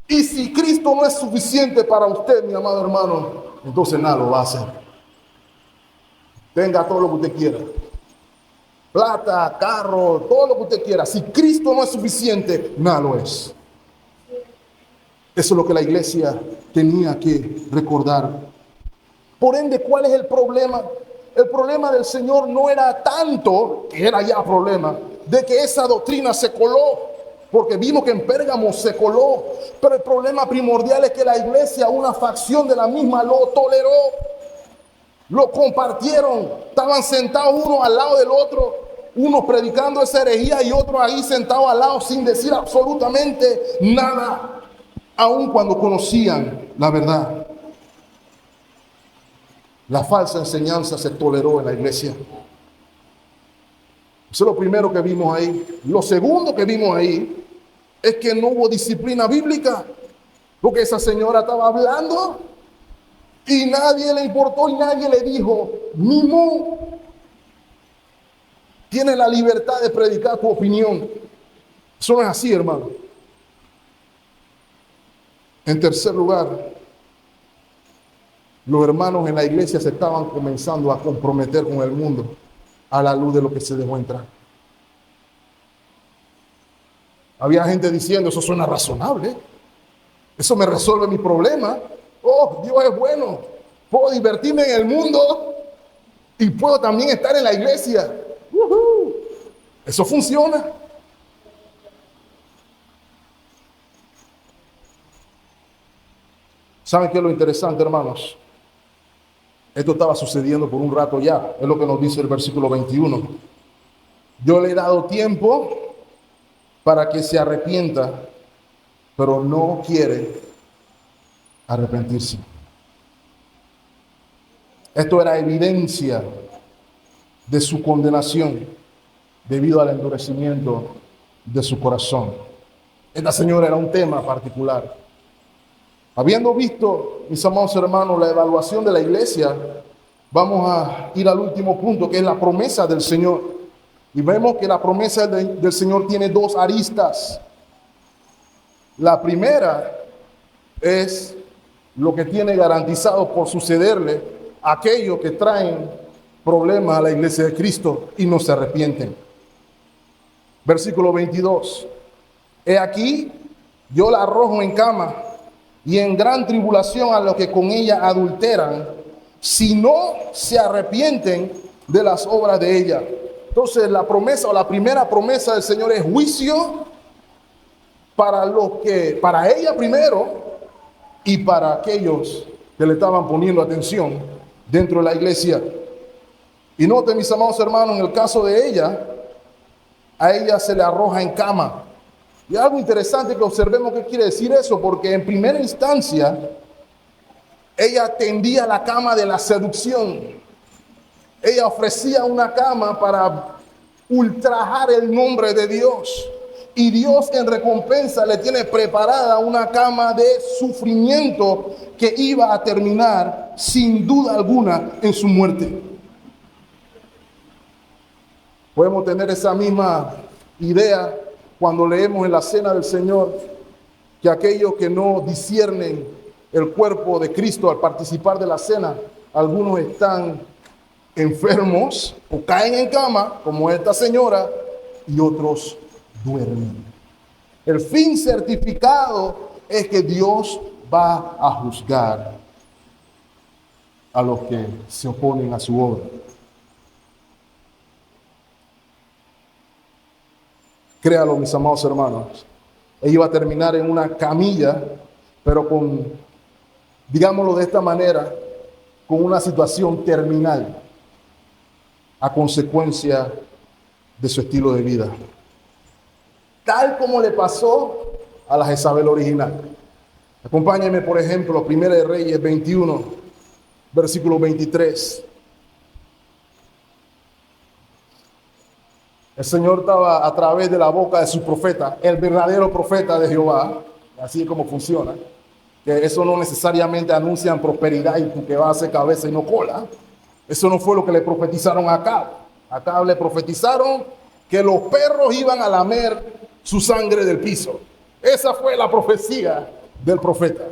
Y si Cristo no es suficiente para usted, mi amado hermano, entonces nada lo va a hacer. Tenga todo lo que usted quiera. Plata, carro, todo lo que usted quiera. Si Cristo no es suficiente, nada lo es. Eso es lo que la iglesia tenía que recordar. Por ende, ¿cuál es el problema? El problema del Señor no era tanto, que era ya problema, de que esa doctrina se coló, porque vimos que en Pérgamo se coló. Pero el problema primordial es que la iglesia, una facción de la misma, lo toleró. Lo compartieron, estaban sentados uno al lado del otro unos predicando esa herejía y otros ahí sentados al lado sin decir absolutamente nada, aun cuando conocían la verdad. La falsa enseñanza se toleró en la iglesia. Eso es lo primero que vimos ahí. Lo segundo que vimos ahí es que no hubo disciplina bíblica, porque esa señora estaba hablando y nadie le importó y nadie le dijo, Mimo, tienes la libertad de predicar tu opinión. Eso no es así, hermano. En tercer lugar, los hermanos en la iglesia se estaban comenzando a comprometer con el mundo a la luz de lo que se dejó entrar. Había gente diciendo, eso suena razonable, eso me resuelve mi problema. Oh, Dios es bueno, puedo divertirme en el mundo y puedo también estar en la iglesia. Eso funciona. ¿Saben qué es lo interesante, hermanos? Esto estaba sucediendo por un rato ya, es lo que nos dice el versículo 21. Yo le he dado tiempo para que se arrepienta, pero no quiere arrepentirse. Esto era evidencia de su condenación debido al endurecimiento de su corazón. Esta señora era un tema particular. Habiendo visto, mis amados hermanos, la evaluación de la iglesia, vamos a ir al último punto, que es la promesa del Señor. Y vemos que la promesa del Señor tiene dos aristas. La primera es lo que tiene garantizado por sucederle a aquellos que traen problemas a la iglesia de Cristo y no se arrepienten. Versículo 22. He aquí, yo la arrojo en cama y en gran tribulación a los que con ella adulteran, si no se arrepienten de las obras de ella. Entonces la promesa o la primera promesa del Señor es juicio para ella primero y para aquellos que le estaban poniendo atención dentro de la iglesia. Y noten, mis amados hermanos, en el caso de ella, a ella se le arroja en cama. Y algo interesante que observemos qué quiere decir eso, porque en primera instancia ella tendía la cama de la seducción. Ella ofrecía una cama para ultrajar el nombre de Dios. Y Dios en recompensa le tiene preparada una cama de sufrimiento que iba a terminar sin duda alguna en su muerte. Podemos tener esa misma idea cuando leemos en la cena del Señor que aquellos que no disciernen el cuerpo de Cristo al participar de la cena, algunos están enfermos o caen en cama, como esta señora, y otros duermen. El fin certificado es que Dios va a juzgar a los que se oponen a su obra. Créalo, mis amados hermanos, ella iba a terminar en una camilla, pero con, digámoslo de esta manera, con una situación terminal a consecuencia de su estilo de vida. Tal como le pasó a la Jezabel original. Acompáñenme, por ejemplo, 1 de Reyes 21, versículo 23. El Señor estaba a través de la boca de su profeta, el verdadero profeta de Jehová, así es como funciona, que eso no necesariamente anuncian prosperidad y que va a ser cabeza y no cola. Eso no fue lo que le profetizaron a Acab. A Acab le profetizaron que los perros iban a lamer su sangre del piso. Esa fue la profecía del profeta.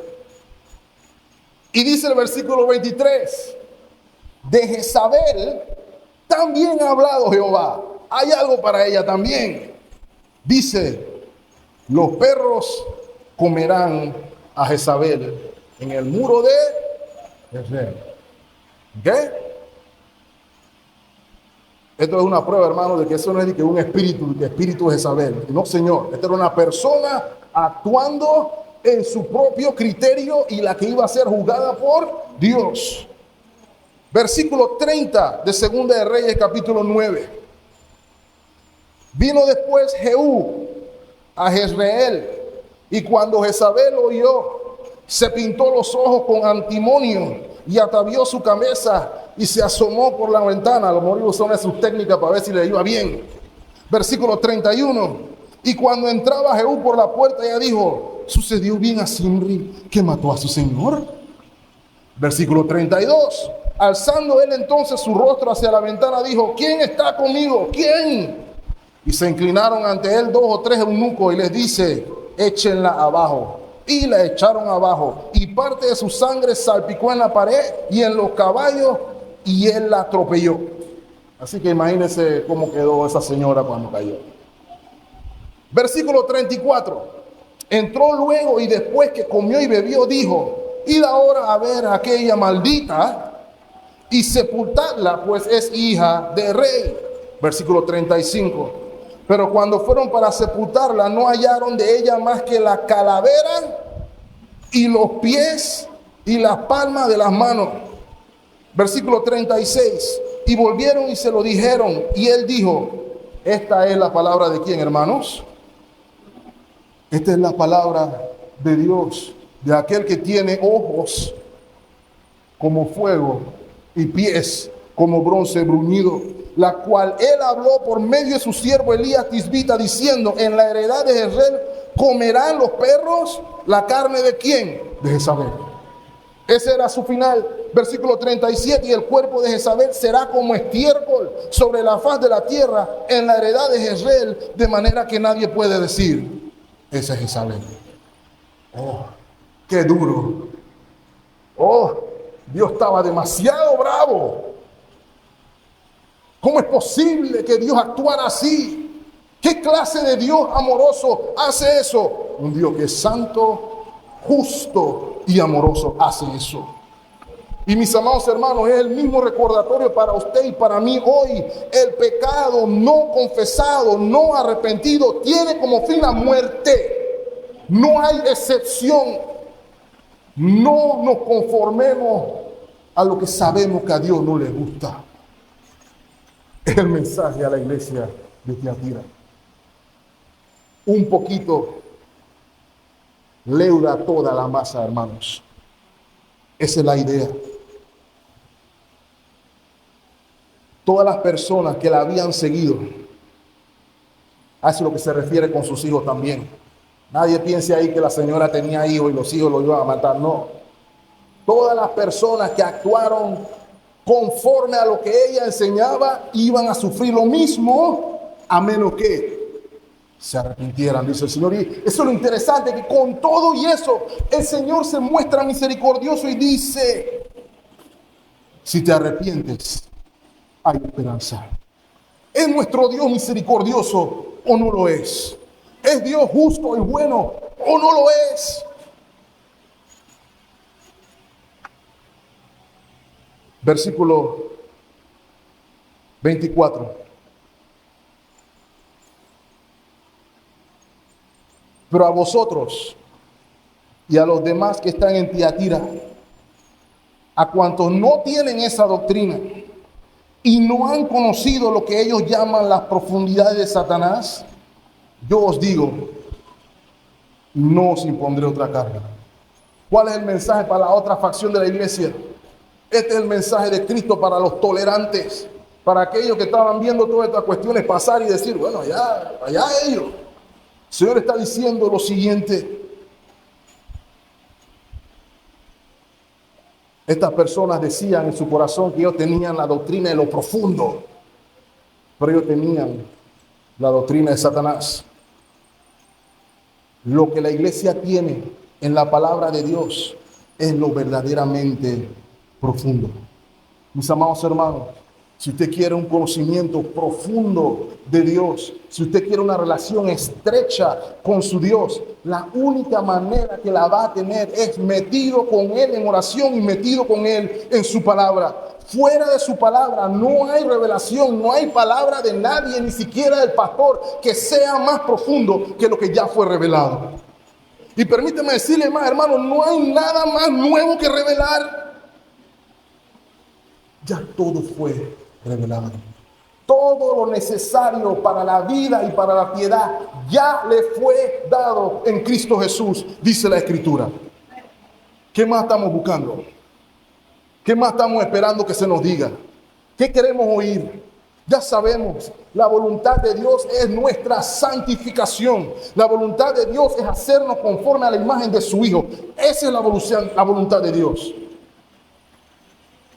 Y dice el versículo 23, de Jezabel también ha hablado Jehová. Hay algo para ella también. Dice, los perros comerán a Jezabel en el muro de Jezreel. ¿Qué? Esto es una prueba, hermano, de que eso no es de que un espíritu, de espíritu de Jezabel. No, señor. Esta era una persona actuando en su propio criterio y la que iba a ser juzgada por Dios. Versículo 30 de Segunda de Reyes, capítulo 9. Vino después Jehú a Jezreel, y cuando Jezabel lo oyó, se pintó los ojos con antimonio y atavió su cabeza y se asomó por la ventana. A lo mejor usó una de sus técnicas para ver si le iba bien. Versículo 31. Y cuando entraba Jehú por la puerta, ella dijo: ¿sucedió bien a Zimri que mató a su señor? Versículo 32. Alzando él entonces su rostro hacia la ventana, dijo: ¿quién está conmigo? ¿Quién? Y se inclinaron ante él 2 o 3 eunucos y les dice: échenla abajo. Y la echaron abajo, y parte de su sangre salpicó en la pared y en los caballos, y él la atropelló. Así que imagínense cómo quedó esa señora cuando cayó. Versículo 34. Entró luego, y después que comió y bebió, dijo: id ahora a ver a aquella maldita y sepultadla, pues es hija de rey. Versículo 35. Pero cuando fueron para sepultarla, no hallaron de ella más que la calavera y los pies y las palmas de las manos. Versículo 36. Y volvieron y se lo dijeron, y él dijo: esta es la palabra de ¿quién, hermanos? Esta es la palabra de Dios, de aquel que tiene ojos como fuego y pies como bronce bruñido, la cual él habló por medio de su siervo Elías Tisbita, diciendo: en la heredad de Jezreel comerán los perros la carne de ¿quién? De Jezabel. Ese era su final. Versículo 37. Y el cuerpo de Jezabel será como estiércol sobre la faz de la tierra en la heredad de Jezreel, de manera que nadie puede decir: ese es Jezabel. Oh, qué duro. Oh, Dios estaba demasiado bravo. ¿Cómo es posible que Dios actuara así? ¿Qué clase de Dios amoroso hace eso? Un Dios que es santo, justo y amoroso hace eso. Y mis amados hermanos, es el mismo recordatorio para usted y para mí hoy. El pecado no confesado, no arrepentido, tiene como fin la muerte. No hay excepción. No nos conformemos a lo que sabemos que a Dios no le gusta. Es el mensaje a la iglesia de Tiatira. Un poquito leuda toda la masa, hermanos. Esa es la idea. Todas las personas que la habían seguido, a eso es lo que se refiere con sus hijos también. Nadie piense ahí que la señora tenía hijos y los hijos lo iban a matar, no. Todas las personas que actuaron conforme a lo que ella enseñaba iban a sufrir lo mismo, a menos que se arrepintieran, dice el Señor. Y eso es lo interesante, que con todo y eso, el Señor se muestra misericordioso y dice: si te arrepientes, hay esperanza. ¿Es nuestro Dios misericordioso o no lo es? ¿Es Dios justo y bueno o no lo es? Versículo 24. Pero a vosotros y a los demás que están en Tiatira, a cuantos no tienen esa doctrina y no han conocido lo que ellos llaman las profundidades de Satanás, yo os digo: no os impondré otra carga. ¿Cuál es el mensaje para la otra facción de la iglesia? Este es el mensaje de Cristo para los tolerantes, para aquellos que estaban viendo todas estas cuestiones pasar y decir: bueno, allá ellos. El Señor está diciendo lo siguiente: estas personas decían en su corazón que ellos tenían la doctrina de lo profundo, pero ellos tenían la doctrina de Satanás. Lo que la iglesia tiene en la palabra de Dios es lo verdaderamente profundo. Mis amados hermanos, si usted quiere un conocimiento profundo de Dios, si usted quiere una relación estrecha con su Dios, la única manera que la va a tener es metido con Él en oración y metido con Él en su palabra. Fuera de su palabra no hay revelación, no hay palabra de nadie, ni siquiera del pastor, que sea más profundo que lo que ya fue revelado. Y permíteme decirle más, hermano, no hay nada más nuevo que revelar. Ya todo fue revelado. Todo lo necesario para la vida y para la piedad ya le fue dado en Cristo Jesús, dice la Escritura. ¿Qué más estamos buscando? ¿Qué más estamos esperando que se nos diga? ¿Qué queremos oír? Ya sabemos, la voluntad de Dios es nuestra santificación. La voluntad de Dios es hacernos conforme a la imagen de su Hijo. Esa es la voluntad de Dios.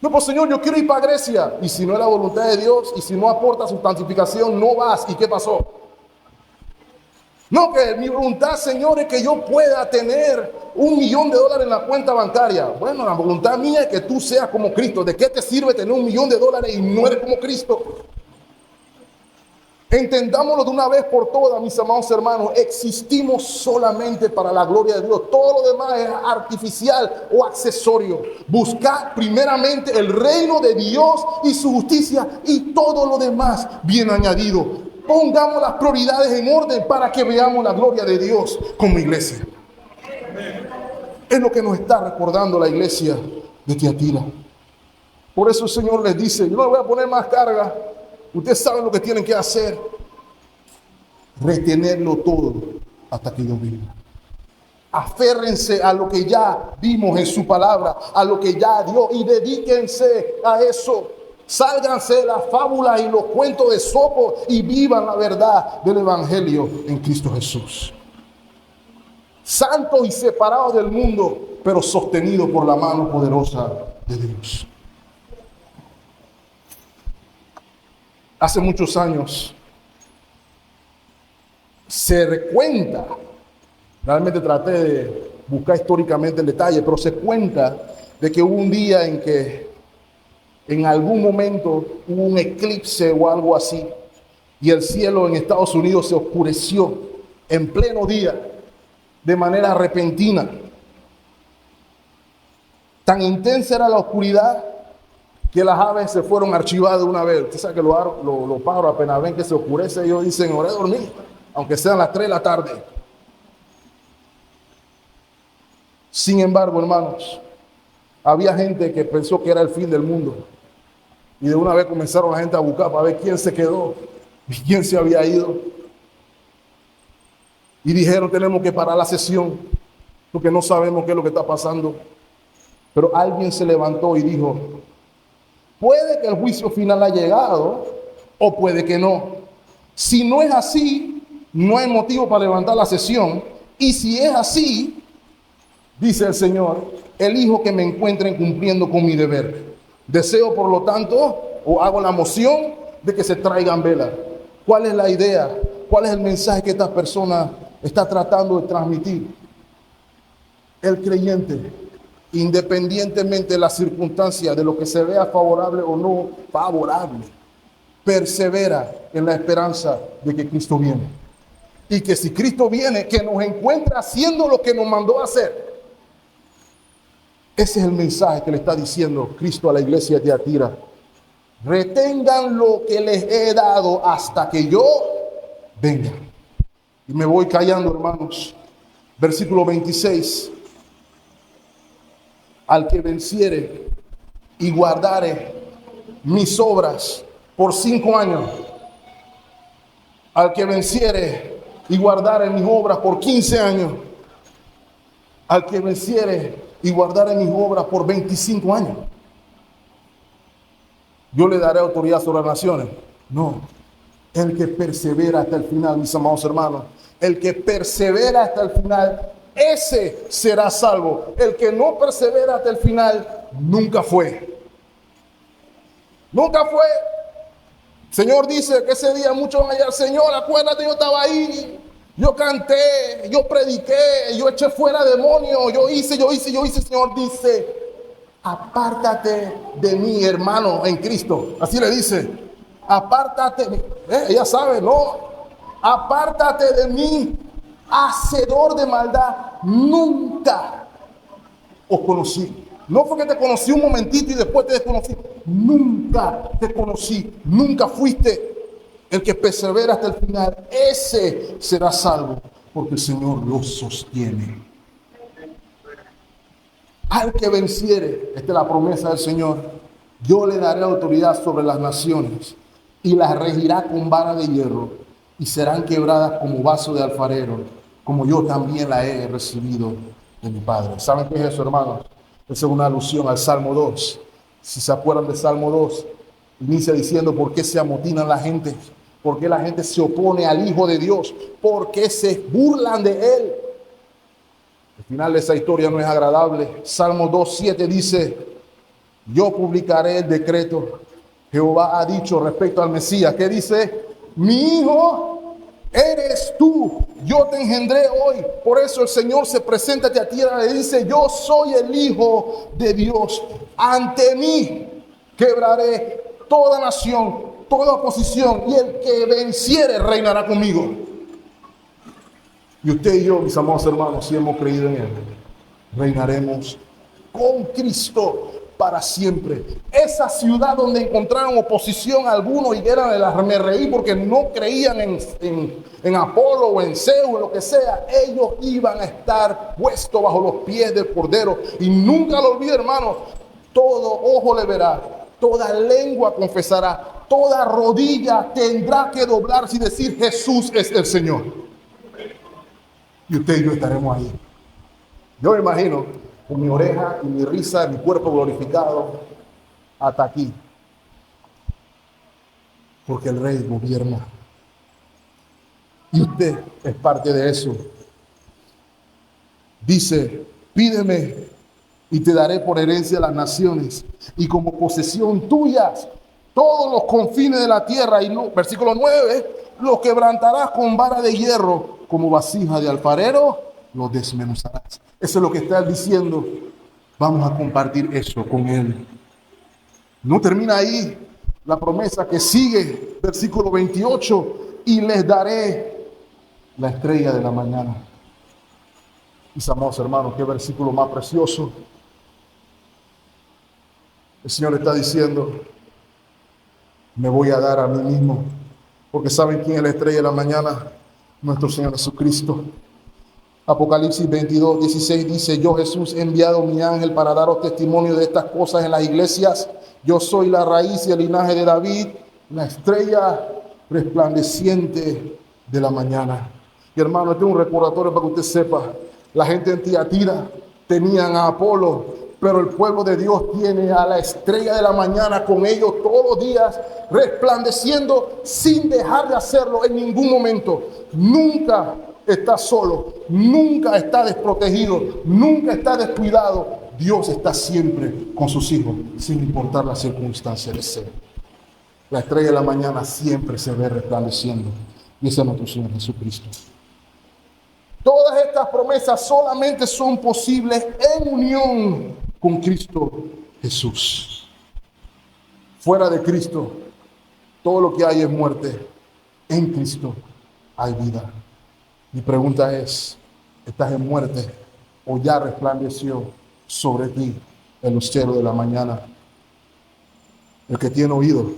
No, pues Señor, yo quiero ir para Grecia. Y si no es la voluntad de Dios, y si no aporta su santificación, no vas. ¿Y qué pasó? No, que mi voluntad, Señor, es que yo pueda tener $1.000.000 en la cuenta bancaria. Bueno, la voluntad mía es que tú seas como Cristo. ¿De qué te sirve tener $1.000.000 y no eres como Cristo? Entendámoslo de una vez por todas, mis amados hermanos. Existimos solamente para la gloria de Dios. Todo lo demás es artificial o accesorio. Buscad primeramente el reino de Dios y su justicia, y todo lo demás bien añadido. Pongamos las prioridades en orden para que veamos la gloria de Dios como iglesia. Es lo que nos está recordando la iglesia de Tiatira. Por eso el Señor les dice: yo no les voy a poner más carga. Ustedes saben lo que tienen que hacer. Retenerlo todo hasta que yo venga. Aférrense a lo que ya vimos en su palabra, a lo que ya dio, y dedíquense a eso. Sálganse de las fábulas y los cuentos de Sopo y vivan la verdad del Evangelio en Cristo Jesús. Santos y separados del mundo, pero sostenidos por la mano poderosa de Dios. Hace muchos años se recuenta, realmente traté de buscar históricamente el detalle, pero se cuenta de que hubo un día en que en algún momento hubo un eclipse o algo así, y el cielo en Estados Unidos se oscureció en pleno día, de manera repentina. Tan intensa era la oscuridad que las aves se fueron archivadas de una vez. Usted sabe que los pájaros apenas ven que se oscurece, ellos dicen: hora de dormir, aunque sean las 3 de la tarde. Sin embargo, hermanos, había gente que pensó que era el fin del mundo. Y de una vez comenzaron la gente a buscar para ver quién se quedó y quién se había ido. Y dijeron: tenemos que parar la sesión porque no sabemos qué es lo que está pasando. Pero alguien se levantó y dijo: puede que el juicio final haya llegado o puede que no. Si no es así, no hay motivo para levantar la sesión. Y si es así, dice el Señor, elijo que me encuentren cumpliendo con mi deber. Deseo, por lo tanto, o hago la moción de que se traigan velas. ¿Cuál es la idea? ¿Cuál es el mensaje que esta persona está tratando de transmitir? El creyente, independientemente de las circunstancias, de lo que se vea favorable o no favorable, persevera en la esperanza de que Cristo viene. Y que si Cristo viene, que nos encuentre haciendo lo que nos mandó a hacer. Ese es el mensaje que le está diciendo Cristo a la iglesia de Tiatira. Retengan lo que les he dado hasta que yo venga. Y me voy callando, hermanos. Versículo 26. Al que venciere y guardare mis obras por 5 años. Al que venciere y guardare mis obras por 15 años. Al que venciere y guardare mis obras por 25 años. Yo le daré autoridad sobre las naciones. No. El que persevera hasta el final, mis amados hermanos. El que persevera hasta el final, ese será salvo. El que no persevera hasta el final, nunca fue. Nunca fue. El Señor dice que ese día muchos van a hallar: Señor, acuérdate, yo estaba ahí. Yo canté, yo prediqué, yo eché fuera demonios, yo hice. Señor dice: apártate de mí, hermano, en Cristo. Así le dice: apártate. Ella sabe, no. Apártate de mí, hacedor de maldad. Nunca os conocí. No fue que te conocí un momentito y después te desconocí. Nunca te conocí. Nunca fuiste. El que persevera hasta el final, ese será salvo, porque el Señor lo sostiene. Al que venciere, esta es la promesa del Señor, yo le daré autoridad sobre las naciones. y las regirá con vara de hierro, y serán quebradas como vaso de alfarero, como yo también la he recibido de mi Padre. ¿Saben qué es eso, hermanos? Esa es una alusión al Salmo 2. Si se acuerdan del Salmo 2, inicia diciendo: ¿por qué se amotinan la gente? ¿Por qué la gente se opone al Hijo de Dios? ¿Por qué se burlan de Él? El final de esa historia no es agradable. Salmo 2:7 dice: yo publicaré el decreto. Jehová ha dicho respecto al Mesías, ¿qué dice? Mi hijo eres tú, yo te engendré hoy. Por eso el Señor se presenta a tierra y le dice: yo soy el Hijo de Dios. Ante mí quebraré toda nación, toda oposición, y el que venciere reinará conmigo. Y usted y yo, mis amados hermanos, si hemos creído en Él, reinaremos con Cristo para siempre. Esa ciudad donde encontraron oposición a algunos y eran el armerreí porque no creían en Apolo o en Zeus, lo que sea, ellos iban a estar puestos bajo los pies del Cordero. Y nunca lo olvide, hermanos, todo ojo le verá, toda lengua confesará, toda rodilla tendrá que doblarse y decir: Jesús es el Señor. Y usted y yo estaremos ahí. Yo me imagino con mi oreja y mi risa, mi cuerpo glorificado, hasta aquí. Porque el Rey gobierna. Y usted es parte de eso. Dice: pídeme y te daré por herencia las naciones y como posesión tuyas todos los confines de la tierra. Y versículo 9, los quebrantarás con vara de hierro, como vasija de alfarero los desmenuzarás. Eso es lo que está diciendo. Vamos a compartir eso con Él. No termina ahí la promesa que sigue, versículo 28, y les daré la estrella de la mañana. Mis amados hermanos, qué versículo más precioso. El Señor está diciendo: me voy a dar a mí mismo, porque ¿saben quién es la estrella de la mañana? Nuestro Señor Jesucristo. Apocalipsis 22:16 dice: yo, Jesús, he enviado mi ángel para daros testimonio de estas cosas en las iglesias. Yo soy la raíz y el linaje de David, la estrella resplandeciente de la mañana. Y hermano, este es un recordatorio para que usted sepa: la gente en Tiatira tenían a Apolo, pero el pueblo de Dios tiene a la estrella de la mañana con ellos todos los días, resplandeciendo sin dejar de hacerlo en ningún momento. Nunca está solo, nunca está desprotegido, nunca está descuidado. Dios está siempre con sus hijos, sin importar la circunstancia de ser. La estrella de la mañana siempre se ve resplandeciendo, y ese es nuestro Señor Jesucristo. Todas estas promesas solamente son posibles en unión con Cristo Jesús. Fuera de Cristo, todo lo que hay es muerte. En Cristo hay vida. Mi pregunta es: ¿estás en muerte o ya resplandeció sobre ti el lucero de la mañana? El que tiene oído,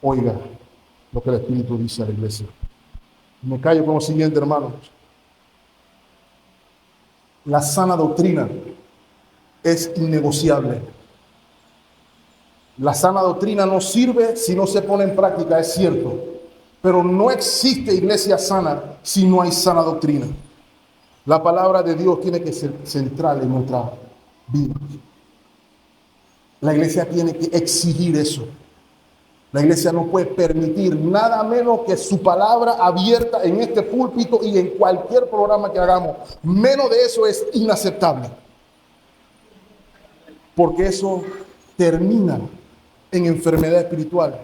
oiga lo que el Espíritu dice a la iglesia. Me callo con lo siguiente, hermanos. La sana doctrina es innegociable. La sana doctrina no sirve si no se pone en práctica, es cierto. Pero no existe iglesia sana si no hay sana doctrina. La palabra de Dios tiene que ser central en nuestra vida. La iglesia tiene que exigir eso. La iglesia no puede permitir nada menos que su palabra abierta en este púlpito y en cualquier programa que hagamos. Menos de eso es inaceptable. Porque eso termina en enfermedad espiritual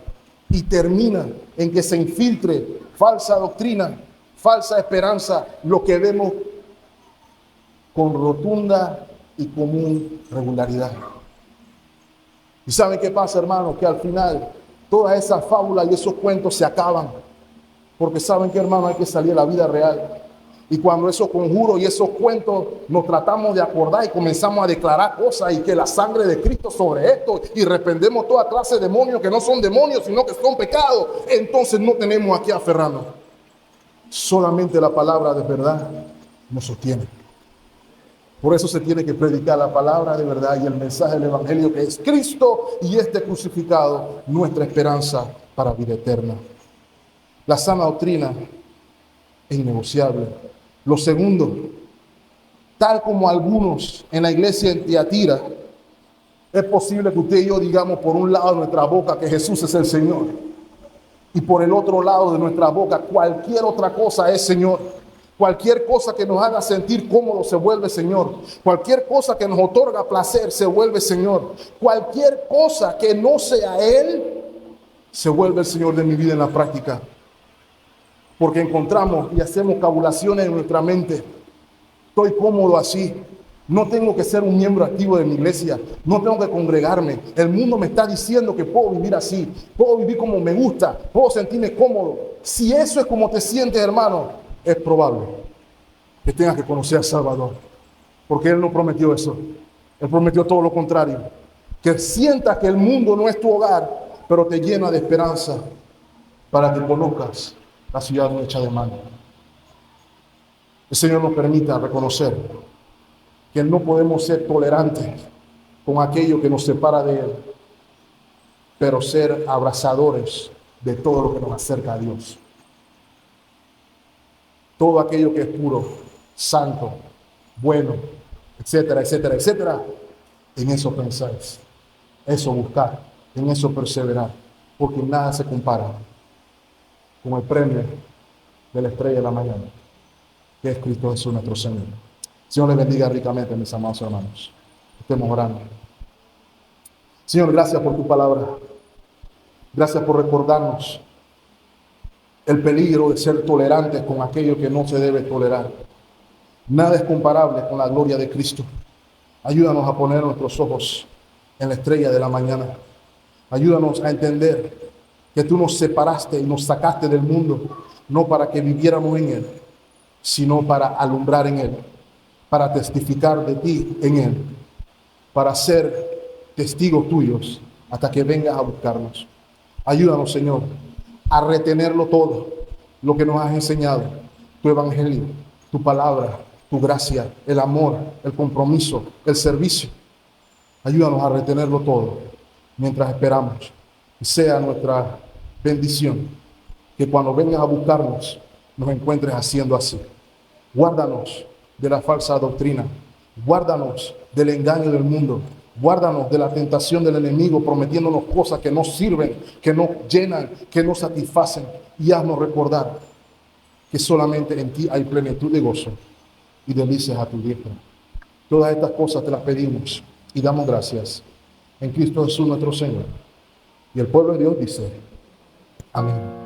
y termina en que se infiltre falsa doctrina, falsa esperanza, lo que vemos con rotunda y común regularidad. ¿Y saben qué pasa, hermanos? Que al final todas esas fábulas y esos cuentos se acaban. Porque saben que, hermano, hay que salir a la vida real. Y cuando esos conjuros y esos cuentos nos tratamos de acordar y comenzamos a declarar cosas y que la sangre de Cristo sobre esto y reprendemos toda clase de demonios que no son demonios sino que son pecados, entonces no tenemos a qué aferrarnos. Solamente la palabra de verdad nos sostiene. Por eso se tiene que predicar la palabra de verdad y el mensaje del Evangelio, que es Cristo y este crucificado, nuestra esperanza para vida eterna. La sana doctrina es innegociable. Lo segundo, tal como algunos en la iglesia en Tiatira, es posible que usted y yo digamos por un lado de nuestra boca que Jesús es el Señor y por el otro lado de nuestra boca cualquier otra cosa es Señor. Cualquier cosa que nos haga sentir cómodos se vuelve Señor. Cualquier cosa que nos otorga placer se vuelve Señor. Cualquier cosa que no sea Él se vuelve el Señor de mi vida en la práctica. Porque encontramos y hacemos cabulaciones en nuestra mente. Estoy cómodo así. No tengo que ser un miembro activo de mi iglesia. No tengo que congregarme. El mundo me está diciendo que puedo vivir así. Puedo vivir como me gusta. Puedo sentirme cómodo. Si eso es como te sientes, hermano, es probable que tengas que conocer al Salvador. Porque Él no prometió eso. Él prometió todo lo contrario. Que sientas que el mundo no es tu hogar, pero te llena de esperanza para que conozcas la ciudad no hecha de mano. El Señor nos permita reconocer que no podemos ser tolerantes con aquello que nos separa de Él, pero ser abrazadores de todo lo que nos acerca a Dios. Todo aquello que es puro, santo, bueno, etcétera, etcétera, etcétera, en eso pensáis, eso buscar, en eso perseverar, porque nada se compara con el premio de la estrella de la mañana, que es Cristo Jesús nuestro Señor. Señor les bendiga ricamente, mis amados hermanos. Estemos orando. Señor, gracias por tu palabra. Gracias por recordarnos el peligro de ser tolerantes con aquello que no se debe tolerar. Nada es comparable con la gloria de Cristo. Ayúdanos a poner nuestros ojos en la estrella de la mañana. Ayúdanos a entender que tú nos separaste y nos sacaste del mundo, no para que viviéramos en Él, sino para alumbrar en Él, para testificar de ti en Él, para ser testigos tuyos hasta que vengas a buscarnos. Ayúdanos, Señor, a retenerlo todo, lo que nos has enseñado, tu evangelio, tu palabra, tu gracia, el amor, el compromiso, el servicio. Ayúdanos a retenerlo todo mientras esperamos. Y sea nuestra bendición que cuando vengas a buscarnos nos encuentres haciendo así. Guárdanos de la falsa doctrina, guárdanos del engaño del mundo, guárdanos de la tentación del enemigo prometiéndonos cosas que no sirven, que no llenan, que no satisfacen, y haznos recordar que solamente en ti hay plenitud de gozo y delicias a tu diestra. Todas estas cosas te las pedimos y damos gracias en Cristo Jesús nuestro Señor. Y el pueblo de Dios dice, amén.